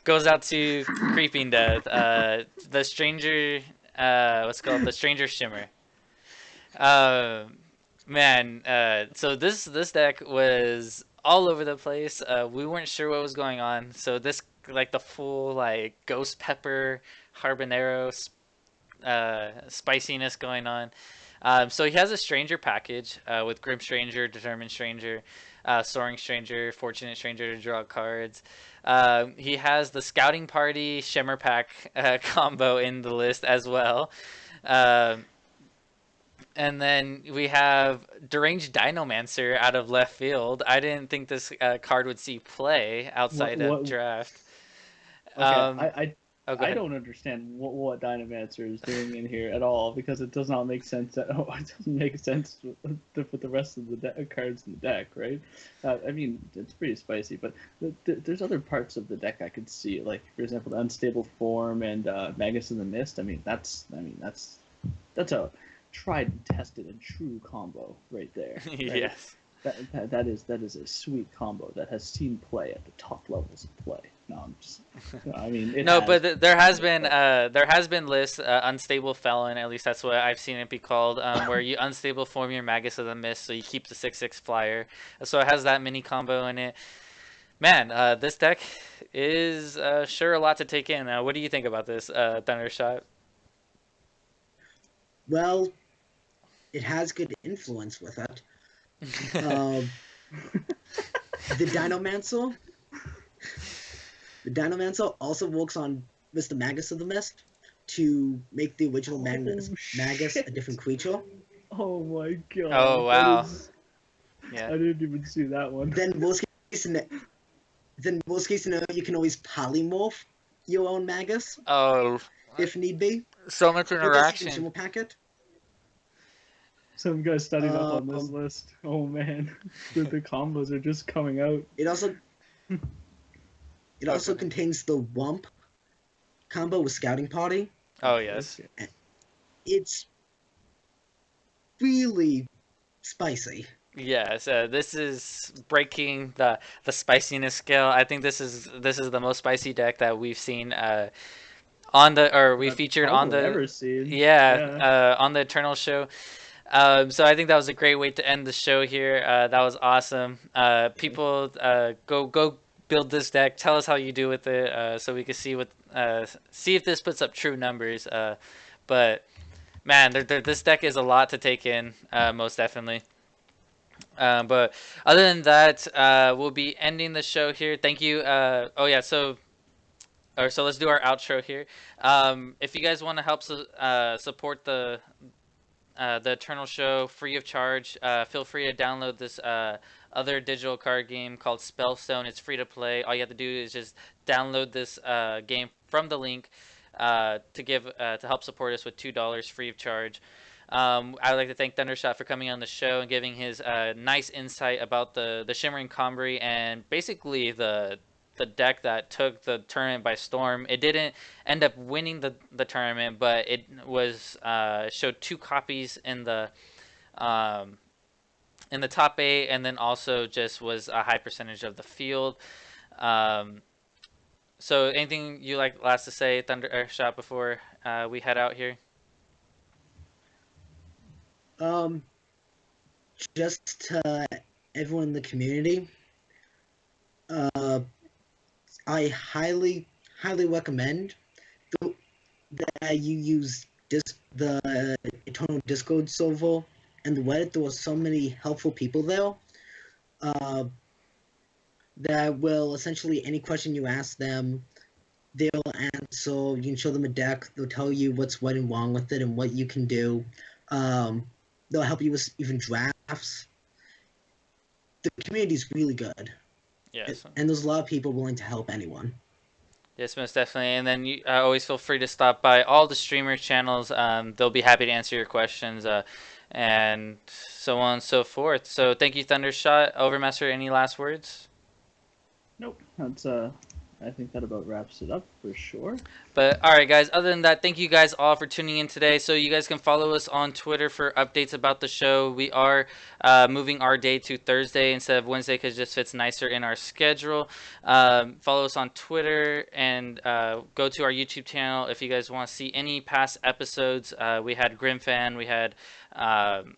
[SPEAKER 1] Goes out to Creeping Death, the Stranger, what's it called the Stranger Shimmer. Uh, Man, so this deck was all over the place. We weren't sure what was going on. So this like the full like Ghost Pepper Habanero spiciness going on. So he has a Stranger package with Grim Stranger, Determined Stranger. Soaring Stranger, Fortunate Stranger to draw cards. He has the Scouting Party Shimmer Pack combo in the list as well. Um, and then we have Deranged Dinomancer out of left field. I didn't think this card would see play
[SPEAKER 2] What
[SPEAKER 1] outside of
[SPEAKER 2] what?
[SPEAKER 1] draft.
[SPEAKER 2] Okay,
[SPEAKER 1] Um, oh, go
[SPEAKER 2] I
[SPEAKER 1] ahead.
[SPEAKER 2] don't understand what Dynamancer is doing in here at all because it does not make sense. It doesn't make sense with the rest of the cards in the deck, right? I mean, it's pretty spicy, but there's other parts of the deck I could see, like for example, the Unstable Form and Magus of the Mist. That's a tried and tested and true combo right there, right?
[SPEAKER 1] Yes.
[SPEAKER 2] That is a sweet combo that has seen play at the top levels of play. No, I'm just, I mean, it
[SPEAKER 1] No,
[SPEAKER 2] has.
[SPEAKER 1] but there has been lists, unstable felon, at least that's what I've seen it be called, where you unstable form your Magus of the Mist, so you keep the 6/6 flyer. So it has that mini combo in it. Man, this deck is sure a lot to take in. What do you think about this Thundershot?
[SPEAKER 3] Well, it has good influence with it. Uh, the Dinomancer. The Dinomancer also works on Mr. Magus of the Mist to make the original Magus
[SPEAKER 2] shit.
[SPEAKER 3] a different creature.
[SPEAKER 2] Oh my god.
[SPEAKER 1] Oh wow,
[SPEAKER 2] I
[SPEAKER 1] yeah.
[SPEAKER 2] didn't even see that one.
[SPEAKER 3] Then worst case scenario, you can always polymorph your own Magus
[SPEAKER 1] Oh,
[SPEAKER 3] if need be.
[SPEAKER 1] so much
[SPEAKER 3] With this
[SPEAKER 1] interaction.
[SPEAKER 3] consumer packet.
[SPEAKER 2] Some guy studied up on this
[SPEAKER 3] Um,
[SPEAKER 2] list. Oh man, the combos are just coming out.
[SPEAKER 3] It also
[SPEAKER 1] Okay.
[SPEAKER 3] contains the Wump combo with Scouting Party.
[SPEAKER 1] Oh yes.
[SPEAKER 2] Okay.
[SPEAKER 3] It's really spicy.
[SPEAKER 1] Yes, this is breaking the spiciness scale. I think this is the most spicy deck that we've seen on the or we
[SPEAKER 2] I've
[SPEAKER 1] featured on
[SPEAKER 2] probably
[SPEAKER 1] the
[SPEAKER 2] ever seen.
[SPEAKER 1] yeah
[SPEAKER 2] Yeah.
[SPEAKER 1] on the Eternal show. So I think that was a great way to end the show here. That was awesome. People, go build this deck. Tell us how you do with it, so we can see if this puts up true numbers. But man, this deck is a lot to take in, most definitely. But other than that, we'll be ending the show here. Thank you. Oh yeah, so let's do our outro here. If you guys want to help support the Eternal Show free of charge, feel free to download this other digital card game called Spellstone. It's free to play. All you have to do is just download this game from the link to help support us with $2 free of charge. I would like to thank Thundershot for coming on the show and giving his nice insight about the Shimmering Combry and basically the deck that took the tournament by storm. It didn't end up winning the tournament, but it was showed two copies um, in the top eight, and then also just was a high percentage of the field. Um, so anything you like last to say, Thundershot, before we head out here?
[SPEAKER 3] Um, just to everyone in the community, uh, I highly recommend that you use the Eternal Discord server and the Reddit. There were so many helpful people there uh, that will essentially any question you ask them, they'll answer. You can show them a deck. They'll tell you what's right and wrong with it and what you can do. They'll help you with even drafts. The community's really good.
[SPEAKER 1] Yes.
[SPEAKER 3] And there's a lot of people willing to help anyone.
[SPEAKER 1] Yes, most definitely. And then you always feel free to stop by all the streamer channels. They'll be happy to answer your questions, and so on and so forth. So thank you, Thundershot. Overmaster, any last words?
[SPEAKER 2] Nope. That's I think that about wraps it up for sure.
[SPEAKER 1] But all right, guys. Other than that, thank you guys all for tuning in today. So you guys can follow us on Twitter for updates about the show. We are moving our day to Thursday instead of Wednesday because it just fits nicer in our schedule. Follow us on Twitter and go to our YouTube channel if you guys want to see any past episodes. We had Grimfan, we had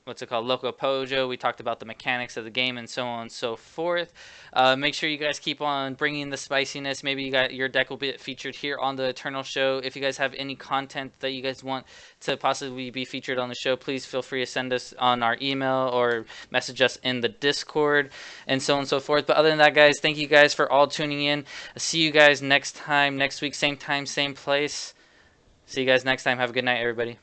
[SPEAKER 1] what's it called, Loco Pojo. We talked about the mechanics of the game and so on and so forth. Make sure you guys keep on bringing the spiciness. Maybe your deck will be featured featured here on the Eternal Show. If you guys have any content that you guys want to possibly be featured on the show, please feel free to send us on our email or message us in the Discord and so on and so forth. But other than that, guys, thank you guys for all tuning in. See you guys next week, same time, same place. See you guys next time. Have a good night, everybody.